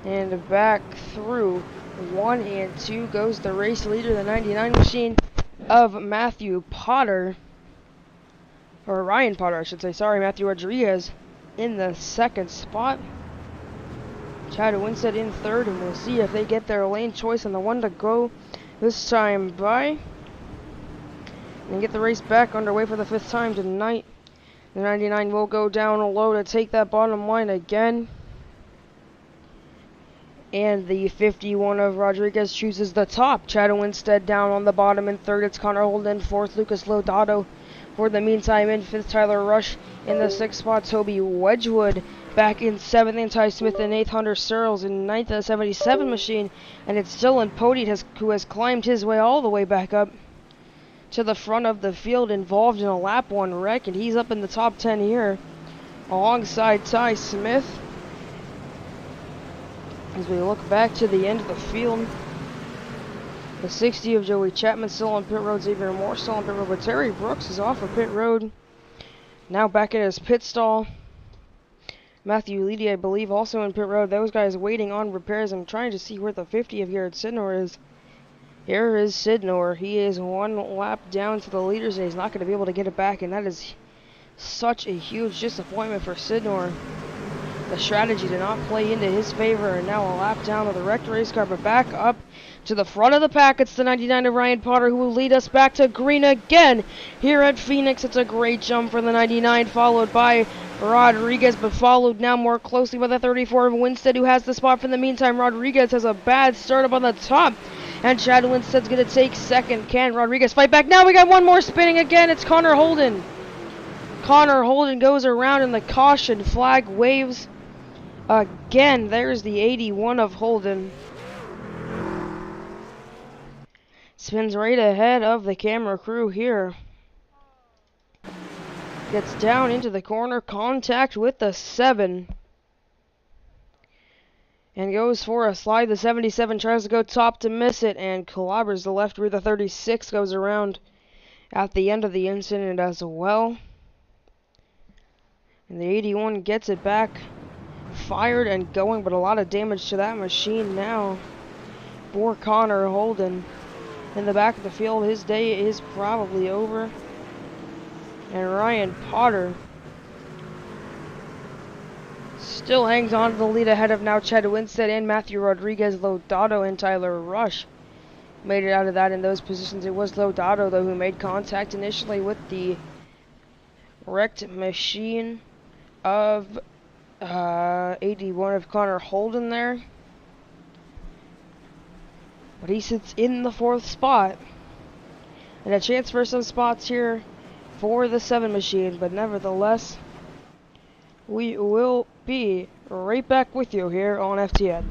And back through 1 and 2 goes the race leader, the 99 machine of Matthew Potter. Or Ryan Potter, I should say. Sorry, Matthew Rodriguez in the 2nd spot. Chad Winstead in 3rd, and we'll see if they get their lane choice on the one to go this time by. And get the race back underway for the 5th time tonight. The 99 will go down low to take that bottom line again. And the 51 of Rodriguez chooses the top. Chad Winstead down on the bottom in 3rd. It's Connor Holden. 4th, Lucas Lodato. For the meantime, in 5th, Tyler Rush. In the 6th spot, Toby Wedgwood. Back in 7th, and Ty Smith. In 8th, Hunter Searles. In 9th, the 77 machine. And it's Dylan Pody who has climbed his way all the way back up to the front of the field, involved in a lap 1 wreck. And he's up in the top 10 here alongside Ty Smith. As we look back to the end of the field, the 60 of Joey Chapman still on pit road, Xavier Moore still on pit road, but Terry Brooks is off of pit road. Now back at his pit stall. Matthew Leedy, I believe, also in pit road. Those guys waiting on repairs. I'm trying to see where the 50 of Jared Sidnor is. Here is Sidnor. He is 1 lap down to the leaders, and he's not going to be able to get it back, and that is such a huge disappointment for Sidnor. The strategy did not play into his favor, and now a lap down of the wrecked race car, but back up to the front of the pack. It's the 99 of Ryan Potter who will lead us back to green again here at Phoenix. It's a great jump for the 99, followed by Rodriguez, but followed now more closely by the 34 of Winstead, who has the spot for the meantime. Rodriguez has a bad start up on the top, and Chad Winstead's going to take 2nd. Can Rodriguez fight back? Now we got one more spinning again. It's Connor Holden. Connor Holden goes around, and the caution flag waves. Again, there's the 81 of Holden. Spins right ahead of the camera crew here. Gets down into the corner, contact with the 7. And goes for a slide. The 77 tries to go top to miss it, and clobbers the left rear. The 36 goes around at the end of the incident as well. And the 81 gets it back. Fired and going, but a lot of damage to that machine now for Connor Holden. In the back of the field, his day is probably over. And Ryan Potter still hangs on to the lead ahead of now Chad Winstead and Matthew Rodriguez. Lodato and Tyler Rush made it out of that in those positions. It was Lodato, though, who made contact initially with the wrecked machine of 81 of Connor Holden there. But he sits in the 4th spot. And a chance for some spots here for the 7 machine. But nevertheless, we will be right back with you here on FTN.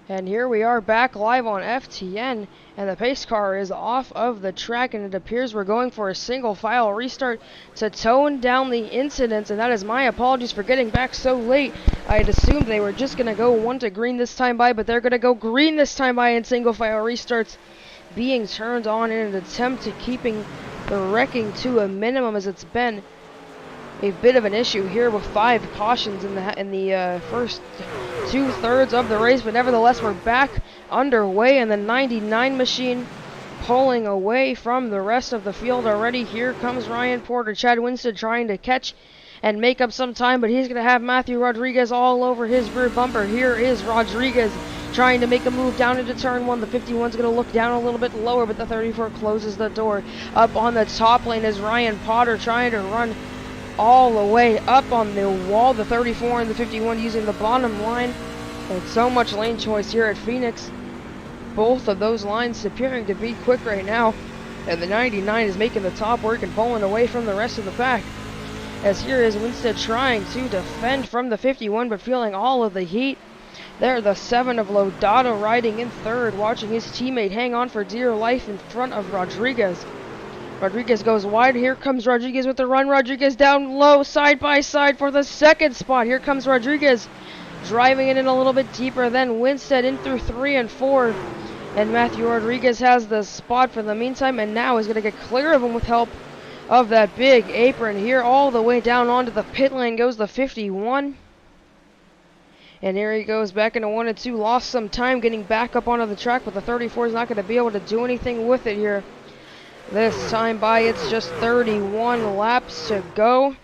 And here we are back live on FTN, and the pace car is off of the track, and it appears we're going for a single file restart to tone down the incidents, and that is my apologies for getting back so late. I had assumed they were just going to go 1 to green this time by, but they're going to go green this time by, and single file restarts being turned on in an attempt to keeping the wrecking to a minimum, as it's been a bit of an issue here with 5 cautions in the first 2/3 of the race, but nevertheless we're back underway, and the 99 machine pulling away from the rest of the field already. Here comes Ryan Porter. Chad Winstead trying to catch and make up some time, but he's going to have Matthew Rodriguez all over his rear bumper. Here is Rodriguez trying to make a move down into turn 1. The 51's going to look down a little bit lower, but the 34 closes the door. Up on the top lane is Ryan Potter trying to run all the way up on the wall. The 34 and the 51 using the bottom line. And so much lane choice here at Phoenix. Both of those lines appearing to be quick right now. And the 99 is making the top work and pulling away from the rest of the pack. As here is Winstead trying to defend from the 51, but feeling all of the heat. There, the 7 of Lodato riding in third, watching his teammate hang on for dear life in front of Rodriguez. Rodriguez goes wide. Here comes Rodriguez with the run. Rodriguez down low, side by side for the second spot. Here comes Rodriguez, driving it in a little bit deeper. Then Winstead in through 3 and 4. And Matthew Rodriguez has the spot for the meantime, and now is going to get clear of him with help of that big apron. Here all the way down onto the pit lane goes the 51. And here he goes back into 1 and 2. Lost some time getting back up onto the track, but the 34 is not going to be able to do anything with it here. This time by, it's just 31 laps to go.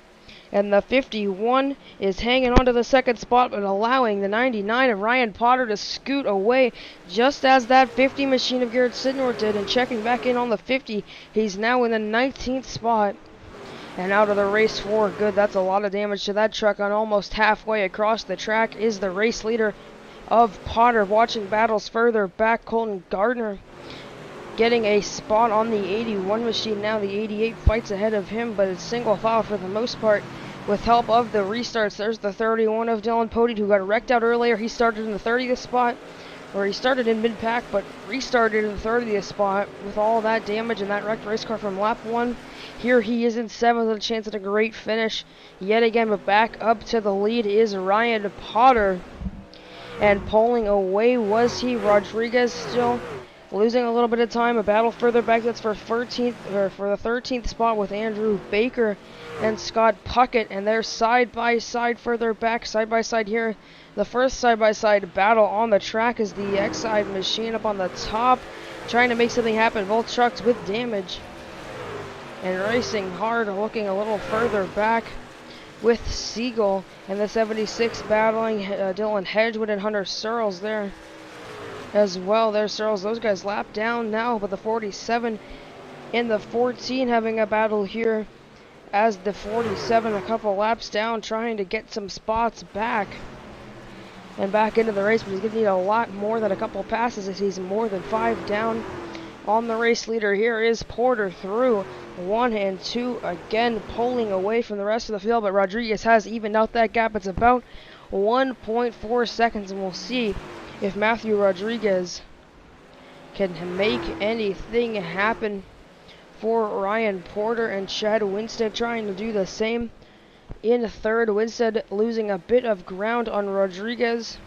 And the 51 is hanging on to the second spot, but allowing the 99 of Ryan Potter to scoot away just as that 50 machine of Garrett Sidnor did. And checking back in on the 50, he's now in the 19th spot. And out of the race for good. That's a lot of damage to that truck. On almost halfway across the track is the race leader of Potter. Watching battles further back, Colton Gardner getting a spot on the 81 machine. Now the 88 fights ahead of him, but it's single file for the most part with help of the restarts. There's the 31 of Dylan Pody, who got wrecked out earlier. He started in the 30th spot, or he started in mid-pack, but restarted in the 30th spot with all that damage and that wrecked race car from lap 1. Here he is in 7th with a chance at a great finish yet again, but back up to the lead is Ryan Potter. And pulling away was he. Rodriguez still losing a little bit of time. A battle further back, that's for 13th, or for the 13th spot with Andrew Baker and Scott Puckett, and they're side by side further back. Side by side here, the first side by side battle on the track is the X-Side machine up on the top, trying to make something happen. Both trucks with damage and racing hard, looking a little further back with Siegel and the 76 battling Dylan Hedgewood and Hunter Searles there as well. There's Searles, those guys lap down now, but the 47 and the 14 having a battle here as the 47 a couple laps down, trying to get some spots back and back into the race, but he's going to need a lot more than a couple passes as he's more than 5 down on the race leader. Here is Porter through 1 and 2 again, pulling away from the rest of the field, but Rodriguez has evened out that gap. It's about 1.4 seconds, and we'll see if Matthew Rodriguez can make anything happen for Ryan Porter. And Chad Winstead trying to do the same in third. Winstead losing a bit of ground on Rodriguez.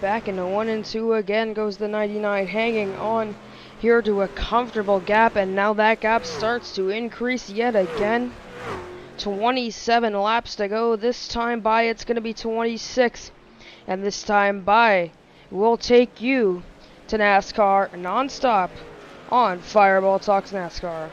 Back into 1 and 2 again goes the 99, hanging on here to a comfortable gap, and now that gap starts to increase yet again. 27 laps to go. This time by, it's going to be 26. And this time by, we'll take you to NASCAR nonstop on Fireball Talks NASCAR.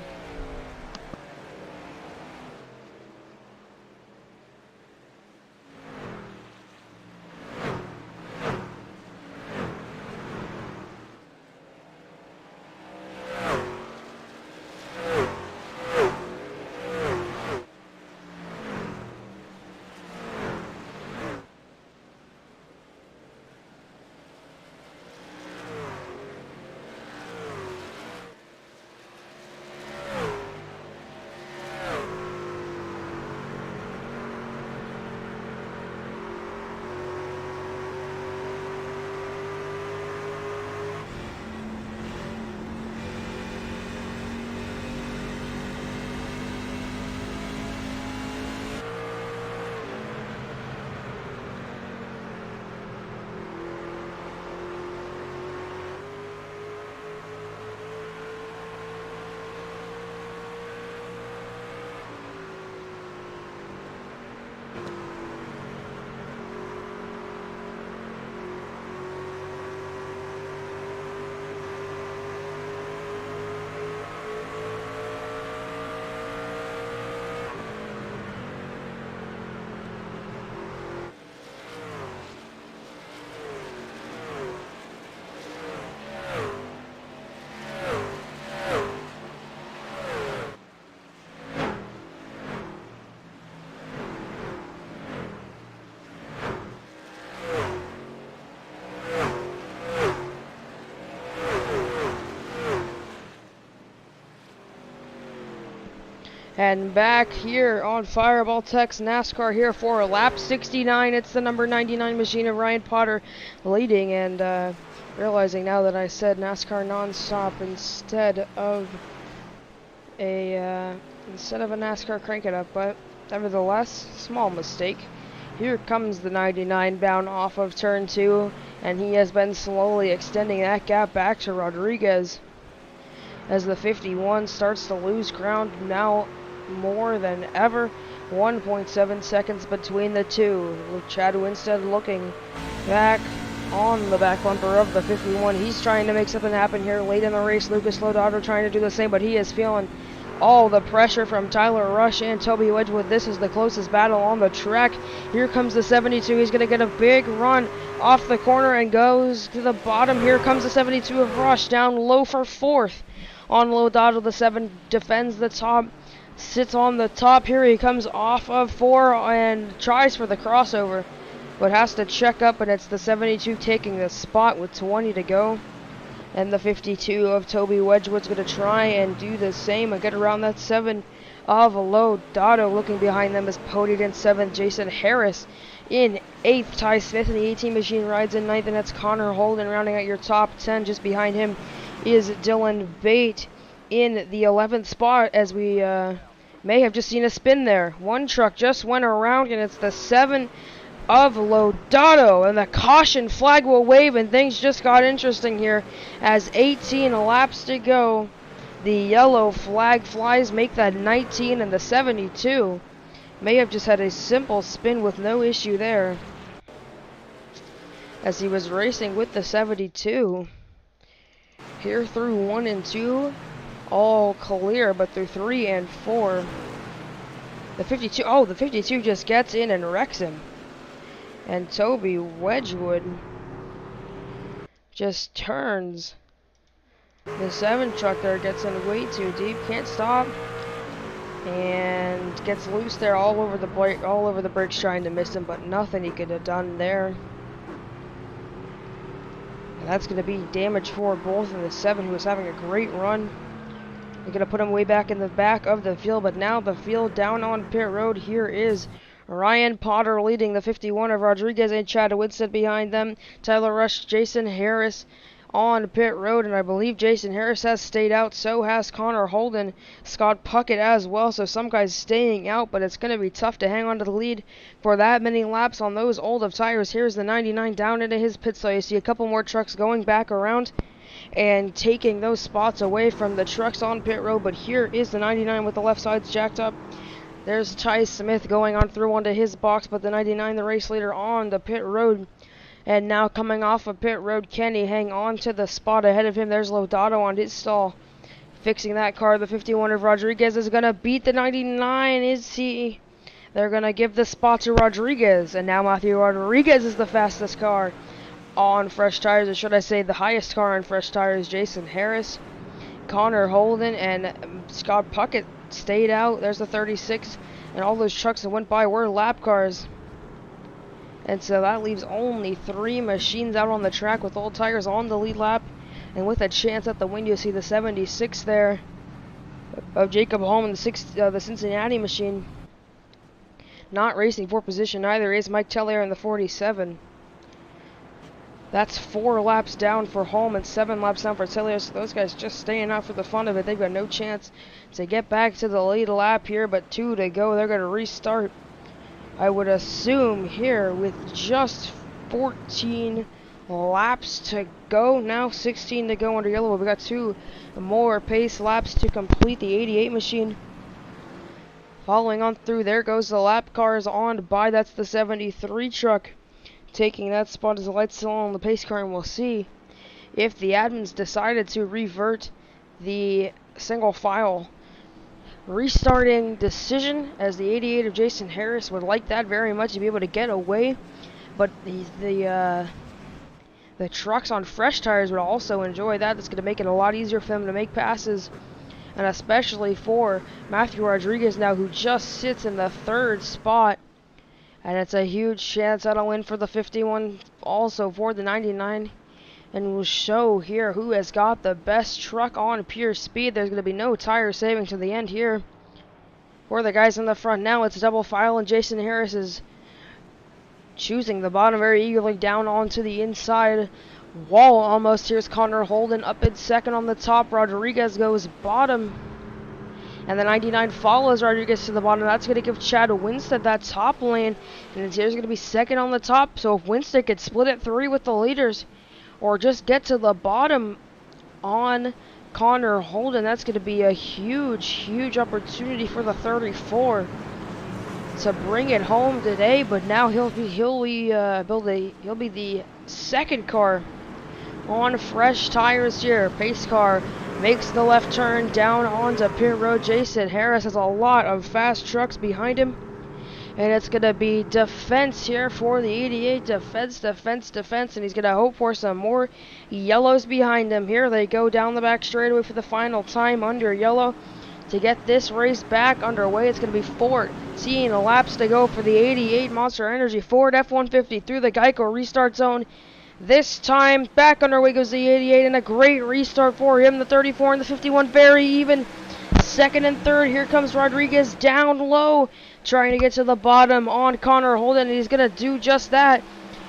And back here on Fireball Talks NASCAR here for lap 69. It's the number 99 machine of Ryan Potter leading, and realizing now that I said NASCAR nonstop instead of a NASCAR Crank It Up, but nevertheless, small mistake. Here comes the 99 bound off of turn 2, and he has been slowly extending that gap back to Rodriguez as the 51 starts to lose ground now more than ever. 1.7 seconds between the two, with Chad Winstead looking back on the back bumper of the 51. He's trying to make something happen here late in the race. Lucas Lodato trying to do the same, but he is feeling all the pressure from Tyler Rush and Toby Wedgwood. This is the closest battle on the track. Here comes the 72. He's going to get a big run off the corner and goes to the bottom. Here comes the 72 of Rush down low for 4th. On Lodato, the 7 defends the top, sits on the top. Here he comes off of 4 and tries for the crossover, but has to check up, and it's the 72 taking the spot with 20 to go. And the 52 of Toby Wedgwood's going to try and do the same and get around that 7 of Lodato. Looking behind them is podied in 7th, Jason Harris. In 8th, Ty Smith in the 18 machine rides in 9th, and that's Connor Holden rounding out your top 10. Just behind him is Dylan Bate in the 11th spot, as we may have just seen a spin there. One truck just went around, and it's the 7 of Lodato, and the caution flag will wave, and things just got interesting here as 18 laps to go. The yellow flag flies, make that 19, and the 72 may have just had a simple spin with no issue there, as he was racing with the 72. Here through 1 and 2, all clear, but through 3 and 4, the 52 just gets in and wrecks him. And Toby Wedgwood just turns the 7 truck there, gets in way too deep, can't stop, and gets loose there all over the brakes trying to miss him, but nothing he could have done there. And that's going to be damage for both of the 7, who was having a great run. They're going to put him way back in the back of the field, but now the field down on pit road. Here is Ryan Potter leading the 51 of Rodriguez and Chad Winstead behind them. Tyler Rush, Jason Harris on pit road, and I believe Jason Harris has stayed out. So has Connor Holden, Scott Puckett as well. So some guys staying out, but it's going to be tough to hang on to the lead for that many laps on those old of tires. Here's the 99 down into his pit, so you see a couple more trucks going back around and taking those spots away from the trucks on pit road. But here is the 99 with the left sides jacked up. There's Ty Smith going on through onto his box, but the 99, the race leader, on the pit road. And now coming off of pit road, Kenny hang on to the spot ahead of him. There's Lodato on his stall, fixing that car. The 51 of Rodriguez is going to beat the 99, is he? They're going to give the spot to Rodriguez, and now Matthew Rodriguez is the fastest car on fresh tires, or should I say the highest car on fresh tires. Jason Harris, Connor Holden, and Scott Puckett stayed out. There's the 36, and all those trucks that went by were lap cars. And so that leaves only 3 machines out on the track with old tires on the lead lap. And with a chance at the win, you see the 76 there of Jacob Holm, the Cincinnati machine. Not racing for position either is Mike Tellier in the 47. That's 4 laps down for Holm and 7 laps down for Tellier. So those guys just staying out for the fun of it. They've got no chance to get back to the lead lap here, but 2 to go. They're going to restart, I would assume, here with just 14 laps to go. Now 16 to go under yellow. We've got 2 more pace laps to complete the 88 machine. Following on through, there goes the lap cars on by. That's the 73 truck taking that spot as the lights still on the pace car, and we'll see if the admins decided to revert the single file restarting decision, as the 88 of Jason Harris would like that very much to be able to get away, but the trucks on fresh tires would also enjoy that. It's going to make it a lot easier for them to make passes, and especially for Matthew Rodriguez now, who just sits in the 3rd spot, and it's a huge chance at a win for the 51, also for the 99. And we'll show here who has got the best truck on pure speed. There's going to be no tire saving to the end here. for the guys in the front. Now it's double file, and Jason Harris is choosing the bottom very eagerly down onto the inside wall almost. Here's Connor Holden up in second on the top. Rodriguez goes bottom. And the 99 follows Rodriguez to the bottom. That's going to give Chad Winstead that top lane. And here's going to be second on the top. So if Winstead could split it 3 with the leaders, or just get to the bottom on Connor Holden, that's going to be a huge, huge opportunity for the 34 to bring it home today. But now he'll be the second car on fresh tires here. Pace car makes the left turn down onto pit road. Jason Harris has a lot of fast trucks behind him. And it's going to be defense here for the 88. Defense. And he's going to hope for some more yellows behind him. Here they go down the back straightaway for the final time under yellow to get this race back underway. It's going to be 14 laps to go for the 88 Monster Energy Ford F-150 through the Geico restart zone. This time, back underway goes the 88, and a great restart for him. The 34 and the 51, very even. Second and third, here comes Rodriguez down low, trying to get to the bottom on Connor Holden, and he's going to do just that.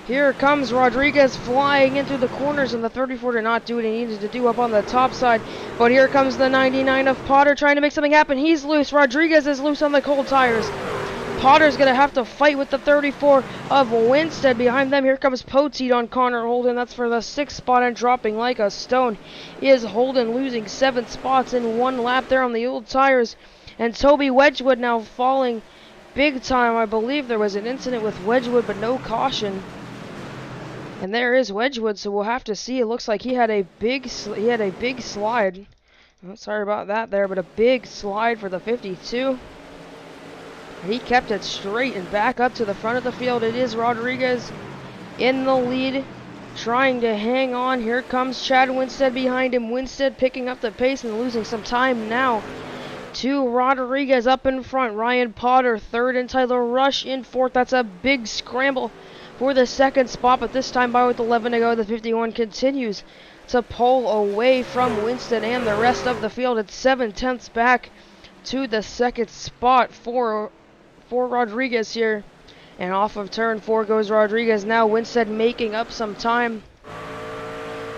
Here comes Rodriguez flying into the corners, and the 34 did not do what he needed to do up on the top side. But here comes the 99 of Potter trying to make something happen. He's loose. Rodriguez is loose on the cold tires. Potter's going to have to fight with the 34 of Winstead behind them. Here comes Poteet on Connor Holden. That's for the 6th spot, and dropping like a stone is Holden, losing 7 spots in 1 lap there on the old tires. And Toby Wedgwood now falling big time. I believe there was an incident with Wedgwood, but no caution. And there is Wedgwood, so we'll have to see. It looks like he had a big slide. Oh, sorry about that there, but a big slide for the 52. He kept it straight and back up to the front of the field. It is Rodriguez in the lead, trying to hang on. Here comes Chad Winstead behind him. Winstead picking up the pace and losing some time now to Rodriguez up in front. Ryan Potter third and Tyler Rush in fourth. That's a big scramble for the 2nd spot, but this time by with 11 to go, the 51 continues to pull away from Winstead and the rest of the field. It's 7/10 back to the 2nd spot for Rodriguez here. And off of turn 4 goes Rodriguez. Now Winstead making up some time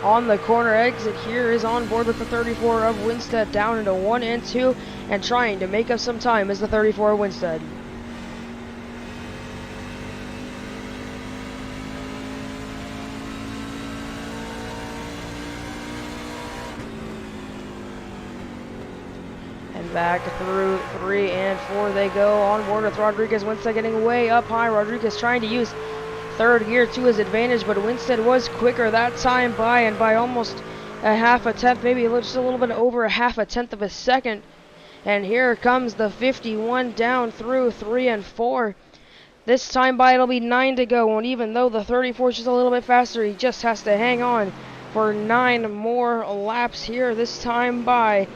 on the corner exit. Here is on board with the 34 of Winstead, down into 1 and 2, and trying to make up some time is the 34 of Winstead. Back through 3 and 4 they go, on board with Rodriguez. Winstead getting way up high. Rodriguez trying to use 3rd gear to his advantage, but Winstead was quicker that time by almost a half a tenth, maybe just a little bit over a half a tenth of a second. And here comes the 51 down through 3 and 4. This time by it'll be 9 to go, and even though the 34 is just a little bit faster, he just has to hang on for 9 more laps here. This time by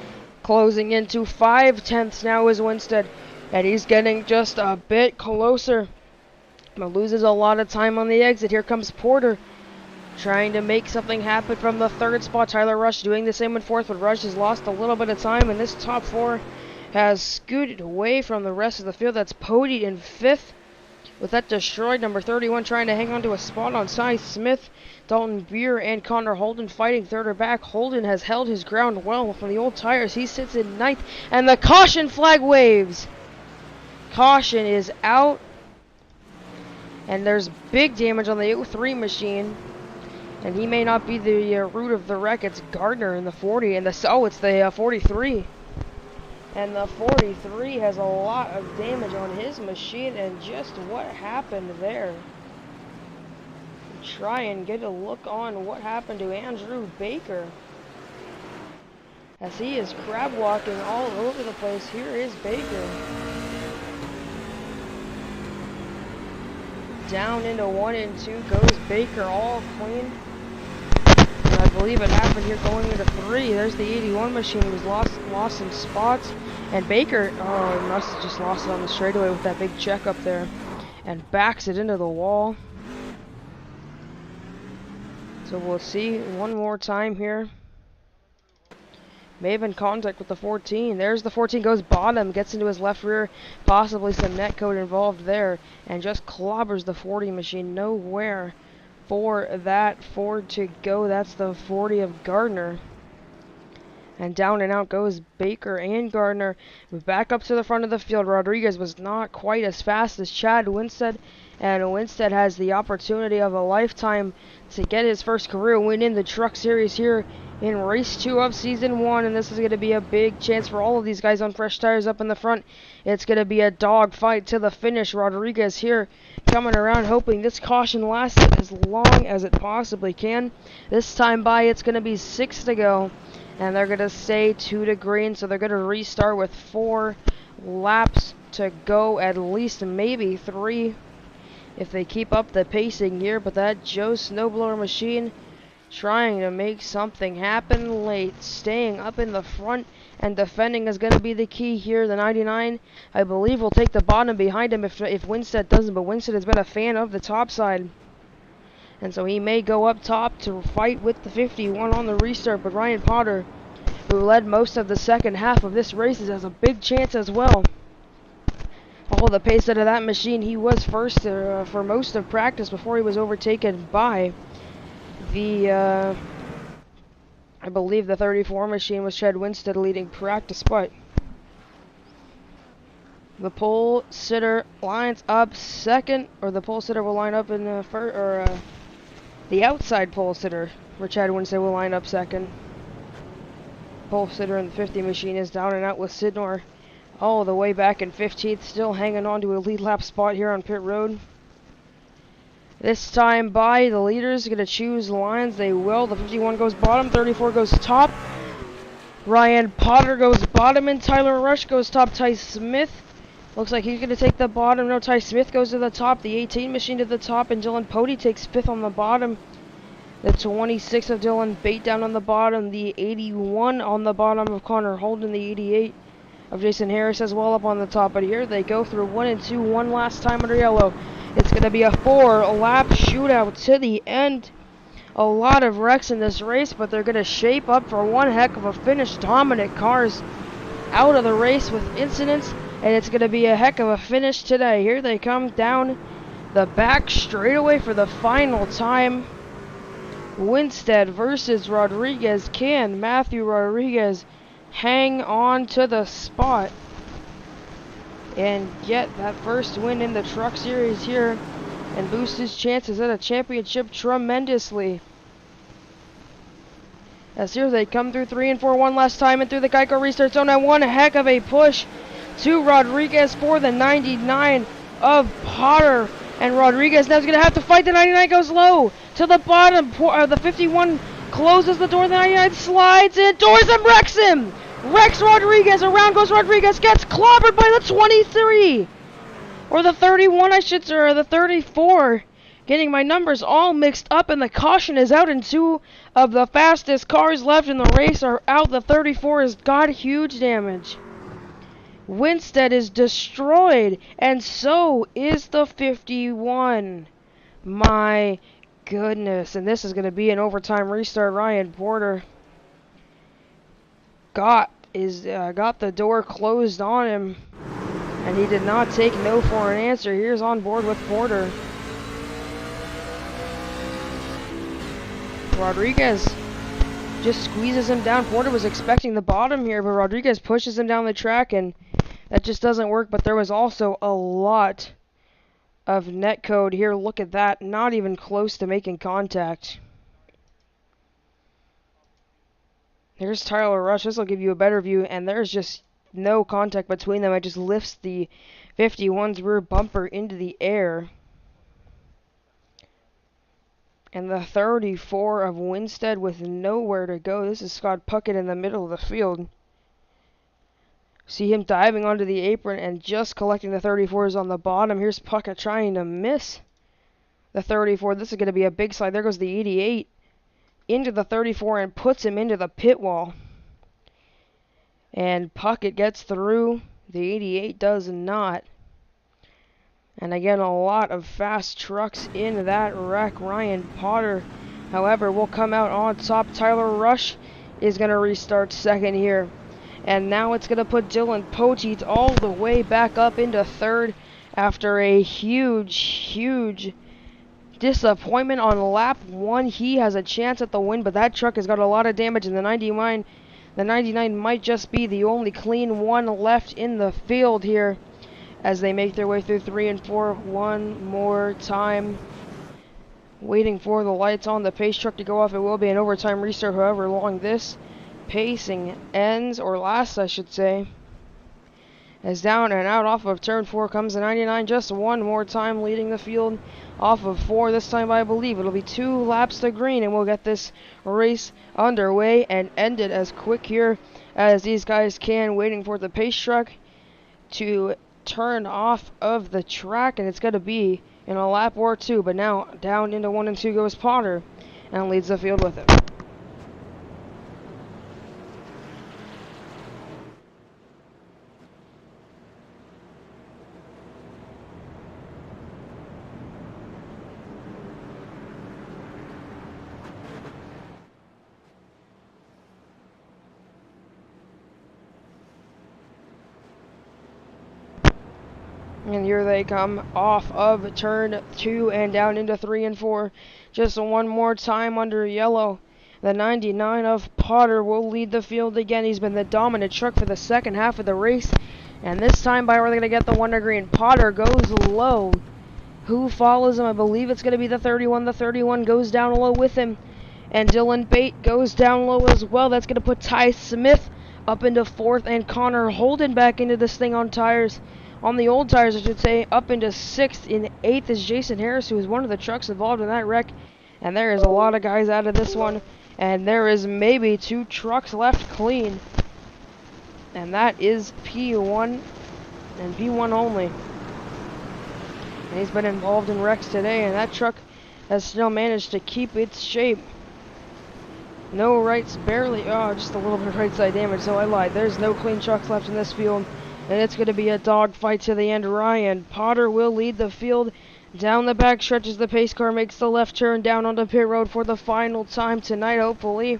closing into 5/10 now is Winstead, and he's getting just a bit closer, but loses a lot of time on the exit. Here comes Porter trying to make something happen from the 3rd spot. Tyler Rush doing the same in 4th, but Rush has lost a little bit of time, and this top 4 has scooted away from the rest of the field. That's Pody in 5th with that destroyed number 31 trying to hang on to a spot on Cy Smith. Dalton Beer and Connor Holden fighting 3rd or back. Holden has held his ground well from the old tires. He sits in 9th, and the caution flag waves. Caution is out, and there's big damage on the 03 machine, and he may not be the root of the wreck. It's Gardner in the 40, and it's the 43. And the 43 has a lot of damage on his machine, and just what happened there? Try and get a look on what happened to Andrew Baker, as he is crab walking all over the place. Here is Baker. Down into 1 and 2 goes Baker, all clean. And I believe it happened here going into 3. There's the 81 machine who's lost some spots. And Baker, oh, he must have just lost it on the straightaway with that big check up there, and backs it into the wall. So we'll see one more time here. May have been contact with the 14. There's the 14, goes bottom, gets into his left rear, possibly some netcode involved there, and just clobbers the 40 machine. Nowhere for that Ford to go. That's the 40 of Gardner. And down and out goes Baker and Gardner. Back up to the front of the field. Rodriguez was not quite as fast as Chad Winstead. And Winstead has the opportunity of a lifetime to get his first career win in the Truck Series here in Race 2 of Season 1. And this is going to be a big chance for all of these guys on fresh tires up in the front. It's going to be a dog fight to the finish. Rodriguez here coming around, hoping this caution lasts as long as it possibly can. This time by, it's going to be 6 to go. And they're going to stay 2 to green, so they're going to restart with 4 laps to go, at least maybe 3 if they keep up the pacing here. But that Joe Snowblower machine trying to make something happen late, staying up in the front and defending is going to be the key here. The 99, I believe, will take the bottom behind him if Winstead doesn't, but Winstead has been a fan of the top side. And so he may go up top to fight with the 51 on the restart. But Ryan Potter, who led most of the second half of this race, has a big chance as well. All the pace out of that machine. He was first for most of practice before he was overtaken by the, I believe the 34 machine was Chad Winstead leading practice. But the pole sitter lines up second, or the pole sitter will line up in the first, the outside pole sitter for Chad Winstead will line up second. Pole sitter in the 50 machine is down and out with Sidnor all the way back in 15th, still hanging on to a lead lap spot here on pit road. This time by, the leaders are going to choose lines. They will. The 51 goes bottom, 34 goes top. Ryan Potter goes bottom, and Tyler Rush goes top. Ty Smith looks like he's going to take the bottom. No, Ty Smith goes to the top. The 18 machine to the top, and Dylan Pody takes 5th on the bottom. The 26 of Dylan Bate down on the bottom. The 81 on the bottom of Connor Holden. The 88 of Jason Harris as well up on the top. But here they go through 1 and 2 one last time under yellow. It's going to be a 4-lap shootout to the end. A lot of wrecks in this race, but they're going to shape up for one heck of a finish. Dominant cars out of the race with incidents, and it's going to be a heck of a finish today. Here they come down the back straightaway for the final time. Winstead versus Rodriguez. Can Matthew Rodriguez hang on to the spot and get that first win in the Truck Series here and boost his chances at a championship tremendously? As here they come through 3 and 4 one last time and through the Geico restart zone, and one heck of a push to Rodriguez for the 99 of Potter. And Rodriguez now is going to have to fight. The 99 goes low to the bottom. The 51 closes the door. The 99 slides indoors and wrecks him. Wrecks Rodriguez. Around goes Rodriguez. Gets clobbered by the 23. Or the 31, I should say, or the 34. Getting my numbers all mixed up, and the caution is out, and 2 of the fastest cars left in the race are out. The 34 has got huge damage. Winstead is destroyed, and so is the 51. My goodness, and this is going to be an overtime restart. Ryan Porter got the door closed on him, and he did not take no for an answer. Here's on board with Porter. Rodriguez just squeezes him down. Porter was expecting the bottom here, but Rodriguez pushes him down the track, and that just doesn't work. But there was also a lot of netcode here. Look at that. Not even close to making contact. Here's Tyler Rush. This will give you a better view, and there's just no contact between them. It just lifts the 51's rear bumper into the air. And the 34 of Winstead with nowhere to go. This is Scott Puckett in the middle of the field. See him diving onto the apron and just collecting the 34s on the bottom. Here's Puckett trying to miss the 34. This is going to be a big slide. There goes the 88 into the 34 and puts him into the pit wall. And Puckett gets through. The 88 does not. And again, a lot of fast trucks in that wreck. Ryan Potter, however, will come out on top. Tyler Rush is going to restart second here. And now it's going to put Dylan Poteet all the way back up into third after a huge disappointment on lap 1. He has a chance at the win, but that truck has got a lot of damage, and the 99 might just be the only clean one left in the field here as they make their way through 3 and 4 one more time. Waiting for the lights on the pace truck to go off. It will be an overtime restart however long this pacing ends, or lasts I should say. As down and out off of turn 4 comes the 99 just one more time, leading the field off of 4. This time I believe it'll be 2 laps to green, and we'll get this race underway and ended as quick here as these guys can, waiting for the pace truck to turn off of the track, and it's going to be in a lap or 2. But now down into 1 and 2 goes Potter and leads the field with it. And here they come off of turn 2 and down into 3 and 4. Just one more time under yellow. The 99 of Potter will lead the field again. He's been the dominant truck for the second half of the race. And this time, by where they're going to get the one to green. Potter goes low. Who follows him? I believe it's going to be the 31. The 31 goes down low with him. And Dylan Bate goes down low as well. That's going to put Ty Smith up into 4th. And Connor Holden back into this thing on tires. On the old tires, I should say, up into 6th. In 8th is Jason Harris, who is one of the trucks involved in that wreck. And there is a lot of guys out of this one. And there is maybe 2 trucks left clean. And that is P1 and P1 only. And he's been involved in wrecks today, and that truck has still managed to keep its shape. No rights, barely, just a little bit of right side damage, so I lied. There's no clean trucks left in this field. And it's going to be a dogfight to the end. Ryan Potter will lead the field down the back stretch as the pace car makes the left turn down onto pit road for the final time tonight. Hopefully,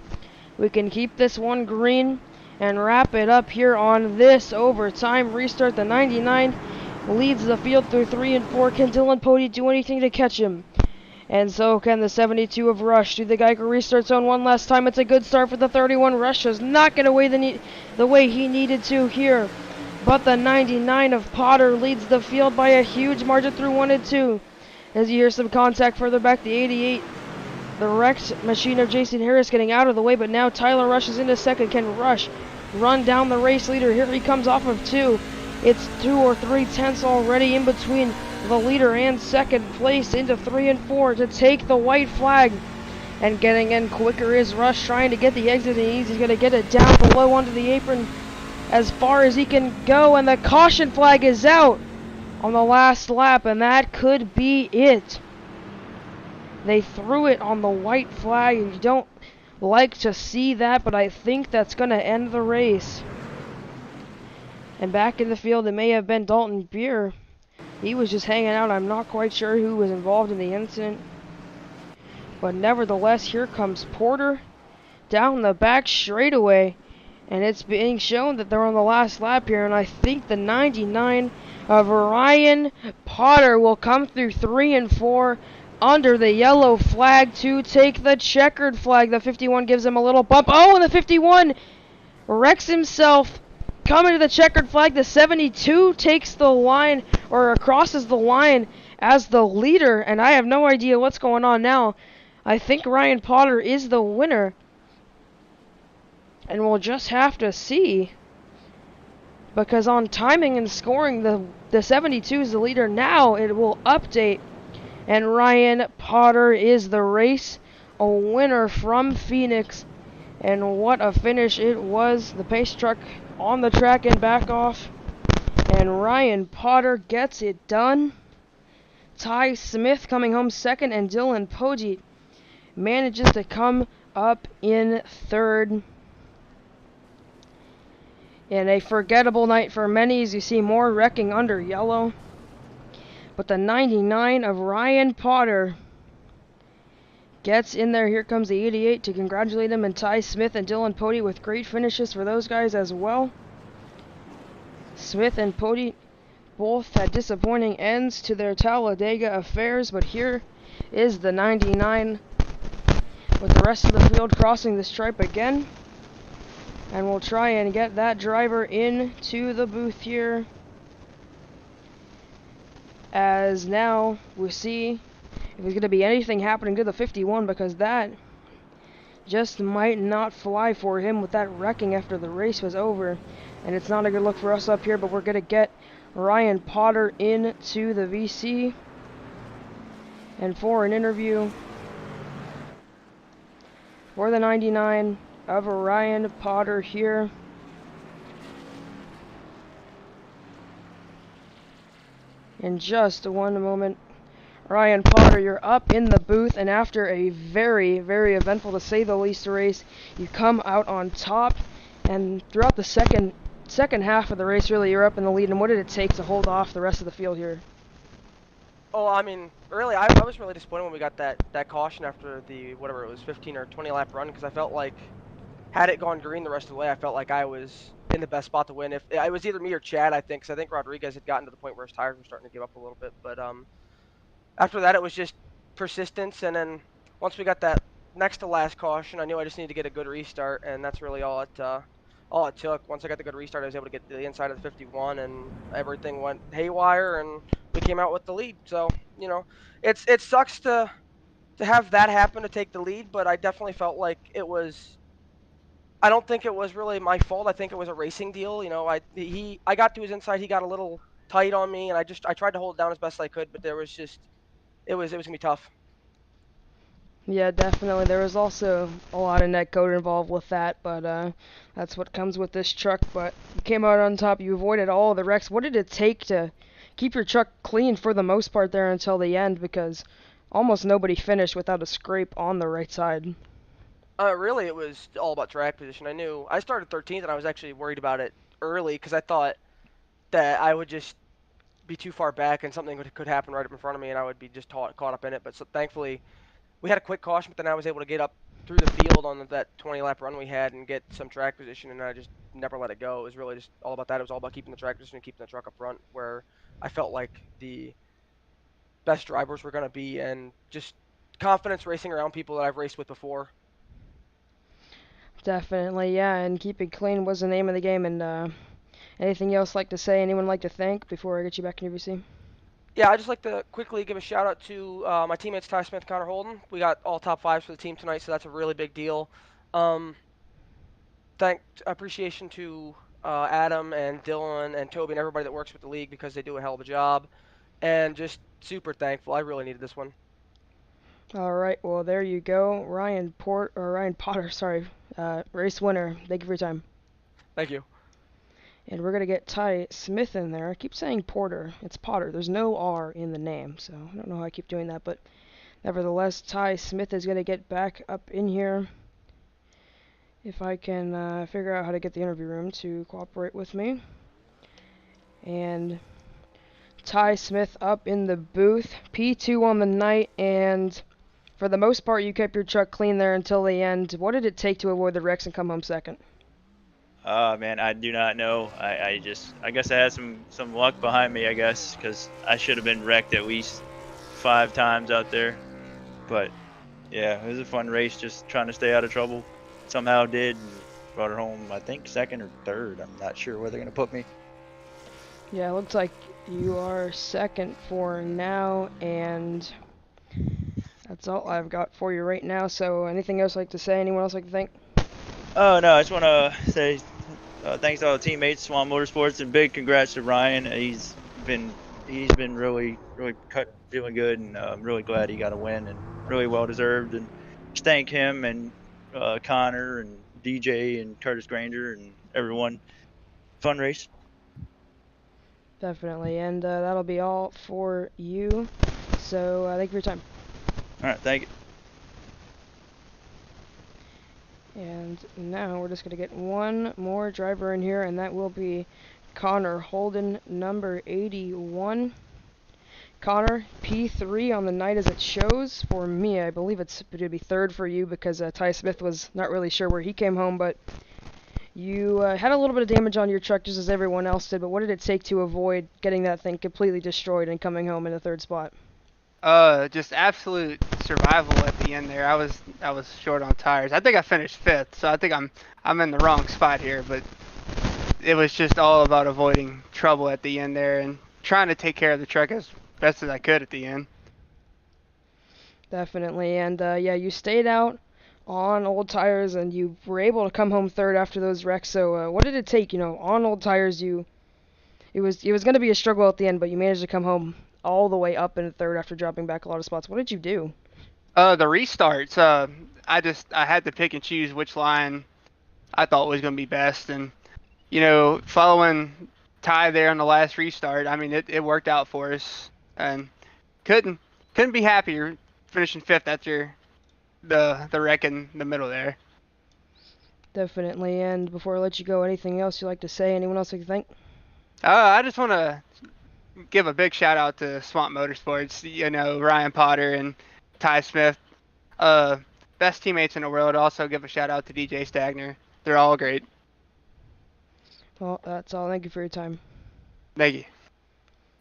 we can keep this one green and wrap it up here on this overtime restart. The 99 leads the field through 3 and 4. Can Dylan Poteet do anything to catch him? And so can the 72 of Rush. Do the Geiger restart zone one last time? It's a good start for the 31. Rush does not get away the way he needed to here. But the 99 of Potter leads the field by a huge margin through 1 and 2. As you hear some contact further back, the 88, the wrecked machine of Jason Harris getting out of the way, but now Tyler Rush is into second. Can Rush run down the race leader? Here he comes off of 2. It's 2 or 3 tenths already in between the leader and second place into 3 and 4 to take the white flag. And getting in quicker is Rush, trying to get the exit, and he's going to get it down below onto the apron as far as he can go, and the caution flag is out on the last lap, and that could be it. They threw it on the white flag, and you don't like to see that, but I think that's going to end the race. And back in the field, it may have been Dalton Beer. He was just hanging out. I'm not quite sure who was involved in the incident. But nevertheless, here comes Porter down the back straightaway. And it's being shown that they're on the last lap here. And I think the 99 of Ryan Potter will come through 3 and 4 under the yellow flag to take the checkered flag. The 51 gives him a little bump. Oh, and the 51 wrecks himself coming to the checkered flag. The 72 takes the line, or crosses the line as the leader. And I have no idea what's going on now. I think Ryan Potter is the winner. And we'll just have to see. Because on timing and scoring, the 72 is the leader. Now it will update. And Ryan Potter is the race a winner from Phoenix. And what a finish it was. The pace truck on the track and back off. And Ryan Potter gets it done. Ty Smith coming home second. And Dylan Poteet manages to come up in third. In a forgettable night for many, as you see more wrecking under yellow. But the 99 of Ryan Potter gets in there. Here comes the 88 to congratulate him, and Ty Smith and Dylan Pody with great finishes for those guys as well. Smith and Pody both had disappointing ends to their Talladega affairs, but here is the 99 with the rest of the field crossing the stripe again. And we'll try and get that driver into the booth here, as now we see if there's going to be anything happening to the 51, because that just might not fly for him with that wrecking after the race was over. And it's not a good look for us up here, but we're going to get Ryan Potter into the VC and for an interview for the 99 of Ryan Potter here. In just one moment. Ryan Potter, you're up in the booth, and after a very, very eventful, to say the least, race, you come out on top, and throughout the second half of the race, really, you're up in the lead. And what did it take to hold off the rest of the field here? Oh, I mean, really, I was really disappointed when we got that caution after the, whatever it was, 15 or 20 lap run, because I felt like, had it gone green the rest of the way, I felt like I was in the best spot to win. If it was either me or Chad, I think, because I think Rodriguez had gotten to the point where his tires were starting to give up a little bit. But after that, it was just persistence, and then once we got that next to last caution, I knew I just needed to get a good restart, and that's really all it took. Once I got the good restart, I was able to get to the inside of the 51, and everything went haywire, and we came out with the lead. So, you know, it sucks to have that happen, to take the lead, but I definitely felt like it was, I don't think it was really my fault. I think it was a racing deal. You know, I got to his inside, he got a little tight on me, and I tried to hold it down as best I could, but there was just, it was gonna be tough. Yeah, definitely. There was also a lot of net code involved with that, but that's what comes with this truck. But you came out on top. You avoided all of the wrecks. What did it take to keep your truck clean for the most part there until the end? Because almost nobody finished without a scrape on the right side. Really, it was all about track position. I knew I started 13th, and I was actually worried about it early because I thought that I would just be too far back and something could happen right up in front of me, and I would be just caught up in it. But so, thankfully, we had a quick caution, but then I was able to get up through the field on that 20-lap run we had and get some track position, and I just never let it go. It was really just all about that. It was all about keeping the track position and keeping the truck up front, where I felt like the best drivers were going to be, and just confidence racing around people that I've raced with before. Definitely, yeah, and keeping clean was the name of the game. And anything else like to say? Anyone like to thank before I get you back in your VC? Yeah, I'd just like to quickly give a shout out to my teammates Ty Smith and Connor Holden. We got all top fives for the team tonight, so that's a really big deal. Appreciation to Adam and Dylan and Toby and everybody that works with the league, because they do a hell of a job. And just super thankful. I really needed this one. All right, well there you go, Ryan Potter, sorry, race winner. Thank you for your time. Thank you. And we're gonna get Ty Smith in there. I keep saying Porter. It's Potter. There's no R in the name, so I don't know how I keep doing that, but nevertheless, Ty Smith is gonna get back up in here. If I can figure out how to get the interview room to cooperate with me. And Ty Smith up in the booth, P2 on the night, and for the most part, you kept your truck clean there until the end. What did it take to avoid the wrecks and come home second? Man, I do not know. I guess I had some luck behind me, I guess, because I should have been wrecked at least 5 times out there. But yeah, it was a fun race, just trying to stay out of trouble. Somehow did, and brought her home, I think, second or third. I'm not sure where they're going to put me. Yeah, it looks like you are second for now, and that's all I've got for you right now. So anything else like to say? Anyone else like to thank? Oh, no, I just want to say thanks to all the teammates, Swan Motorsports, and big congrats to Ryan. He's been really doing good, and I'm really glad he got a win, and really well deserved. And just thank him and Connor and DJ and Curtis Granger and everyone. Fun race. Definitely, and that'll be all for you. So thank you for your time. All right, thank you. And now we're just going to get one more driver in here, and that will be Connor Holden, number 81. Connor, P3 on the night as it shows. For me, I believe it would be third for you because Ty Smith was not really sure where he came home, but you had a little bit of damage on your truck just as everyone else did, but what did it take to avoid getting that thing completely destroyed and coming home in the third spot? Just absolute survival at the end there. I was short on tires. I think I finished fifth, so I think I'm in the wrong spot here, but it was just all about avoiding trouble at the end there and trying to take care of the truck as best as I could at the end. Definitely, and yeah, you stayed out on old tires and you were able to come home third after those wrecks. So what did it take? On old tires, it was going to be a struggle at the end, but you managed to come home all the way up in third after dropping back a lot of spots. What did you do? The restarts. I had to pick and choose which line I thought was going to be best, and following Ty there on the last restart, I mean it worked out for us, and couldn't be happier finishing fifth after the wreck in the middle there. Definitely, and before I let you go, anything else you'd like to say? Anyone else you think? I just want to give a big shout out to Swamp Motorsports, Ryan Potter and Ty Smith, best teammates in the world. Also give a shout out to DJ Stagner. They're all great. Well, that's all. Thank you for your time. Thank you.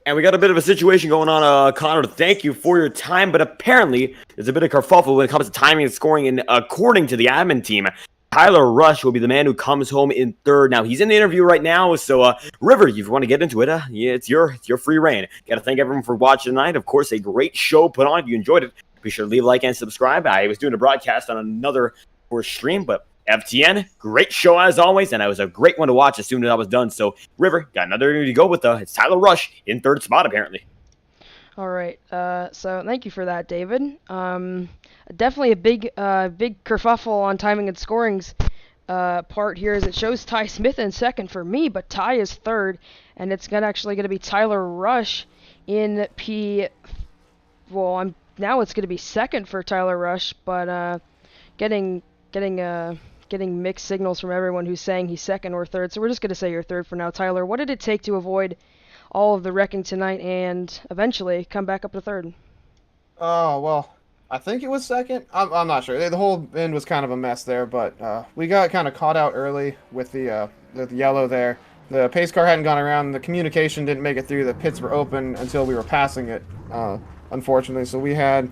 And we got a bit of a situation going on, Connor. Thank you for your time, but apparently there's a bit of kerfuffle when it comes to timing and scoring. And according to the admin team, Tyler Rush will be the man who comes home in third. Now, he's in the interview right now, so River, if you want to get into it, yeah, it's your free reign. Got to thank everyone for watching tonight. Of course, a great show put on. If you enjoyed it, be sure to leave a like and subscribe. I was doing a broadcast on another stream, but FTN, great show as always, and it was a great one to watch as soon as I was done. So, River, got another interview to go with. It's Tyler Rush in third spot, apparently. All right, so thank you for that, David. Definitely a big kerfuffle on timing and scorings part here, as it shows Ty Smith in second for me, but Ty is third, and it's actually going to be Tyler Rush in P. Well, now it's going to be second for Tyler Rush, but getting mixed signals from everyone who's saying he's second or third, so we're just going to say you're third for now. Tyler, what did it take to avoid all of the wrecking tonight and eventually come back up to third? Oh, well, I think it was second. I'm not sure. The whole end was kind of a mess there, but we got kind of caught out early with the yellow there. The pace car hadn't gone around. The communication didn't make it through. The pits were open until we were passing it, unfortunately. So we had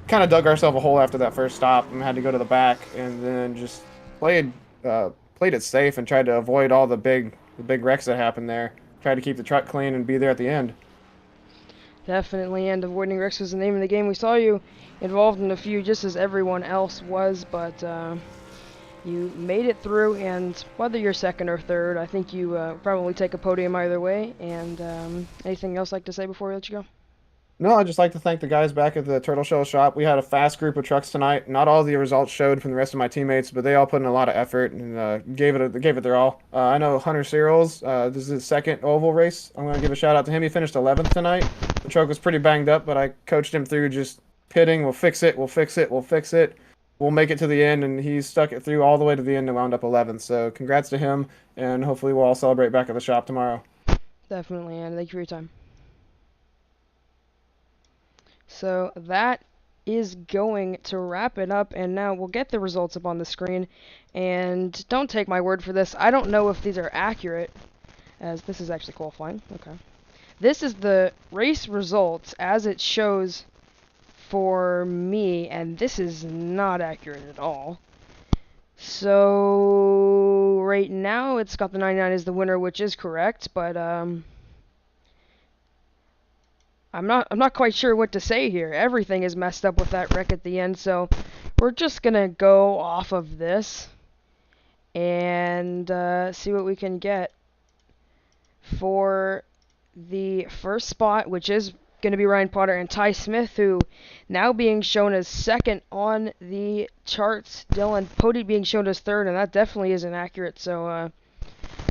kind of dug ourselves a hole after that first stop and had to go to the back and then just played it safe and tried to avoid all the big wrecks that happened there. Tried to keep the truck clean and be there at the end. Definitely, and avoiding wrecks was the name of the game. We saw you involved in a few just as everyone else was, but you made it through, and whether you're second or third, I think you probably take a podium either way. And anything else like to say before we let you go? No, I'd just like to thank the guys back at the Turtle Shell shop. We had a fast group of trucks tonight. Not all the results showed from the rest of my teammates, but they all put in a lot of effort and gave it their all. I know Hunter Cyril's, this is his second oval race. I'm going to give a shout out to him. He finished 11th tonight. The truck was pretty banged up, but I coached him through just pitting. We'll fix it. We'll make it to the end, and he stuck it through all the way to the end and wound up 11th. So congrats to him, and hopefully we'll all celebrate back at the shop tomorrow. Definitely, and thank you for your time. So that is going to wrap it up, and now we'll get the results up on the screen. And don't take my word for this. I don't know if these are accurate, as this is actually qualifying. Okay. This is the race results as it shows for me, and this is not accurate at all. So right now it's got the 99 as the winner, which is correct, but I'm not quite sure what to say here. Everything is messed up with that wreck at the end, so we're just gonna go off of this and see what we can get for the first spot, which is gonna be Ryan Potter and Ty Smith, who now being shown as second on the charts. Dylan Pody being shown as third, and that definitely isn't accurate. So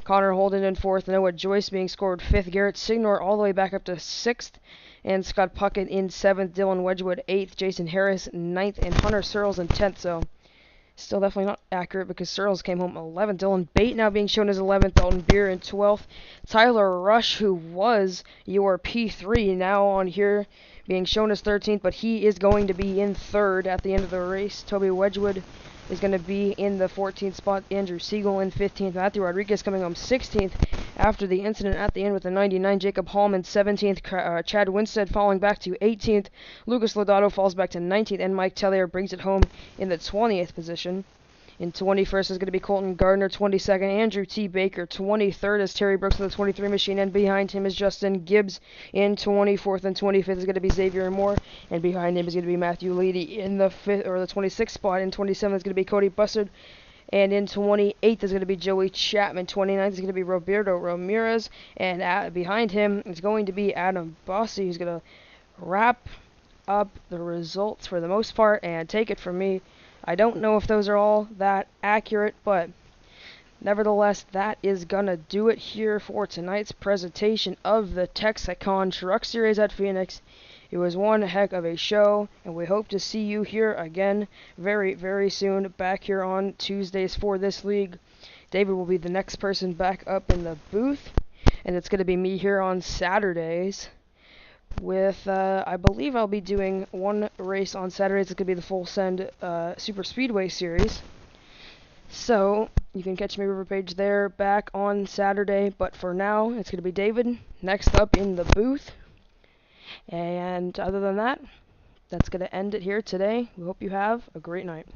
Connor Holden in fourth, Noah Joyce being scored fifth, Garrett Signor all the way back up to sixth, and Scott Puckett in seventh, Dylan Wedgwood eighth, Jason Harris ninth, and Hunter Searles in 10th. So Still definitely not accurate because Searles came home 11th. Dylan Bate now being shown as 11th. Dalton Beer in 12th. Tyler Rush, who was your P3, now on here being shown as 13th, but he is going to be in 3rd at the end of the race. Toby Wedgwood is going to be in the 14th spot. Andrew Siegel in 15th. Matthew Rodriguez coming home 16th after the incident at the end with the 99. Jacob Hallman 17th. Chad Winstead falling back to 18th. Lucas Lodato falls back to 19th. And Mike Tellier brings it home in the 20th position. In 21st is going to be Colton Gardner, 22nd, Andrew T. Baker, 23rd is Terry Brooks in the 23 machine, and behind him is Justin Gibbs in 24th, and 25th is going to be Xavier Moore, and behind him is going to be Matthew Leedy in the 26th spot. In 27th is going to be Cody Bussard, and in 28th is going to be Joey Chapman, 29th is going to be Roberto Ramirez, and behind him is going to be Adam Bossi, who's going to wrap up the results for the most part, and take it from me. I don't know if those are all that accurate, but nevertheless, that is gonna do it here for tonight's presentation of the Tex-A-Con Truck Series at Phoenix. It was one heck of a show, and we hope to see you here again very, very soon, back here on Tuesdays for this league. David will be the next person back up in the booth, and it's gonna be me here on Saturdays. With, I believe I'll be doing one race on Saturdays. It's going to be the Full Send SuperSpeedway series. So, you can catch me River Page there back on Saturday. But for now, it's going to be David next up in the booth. And other than that, that's going to end it here today. We hope you have a great night.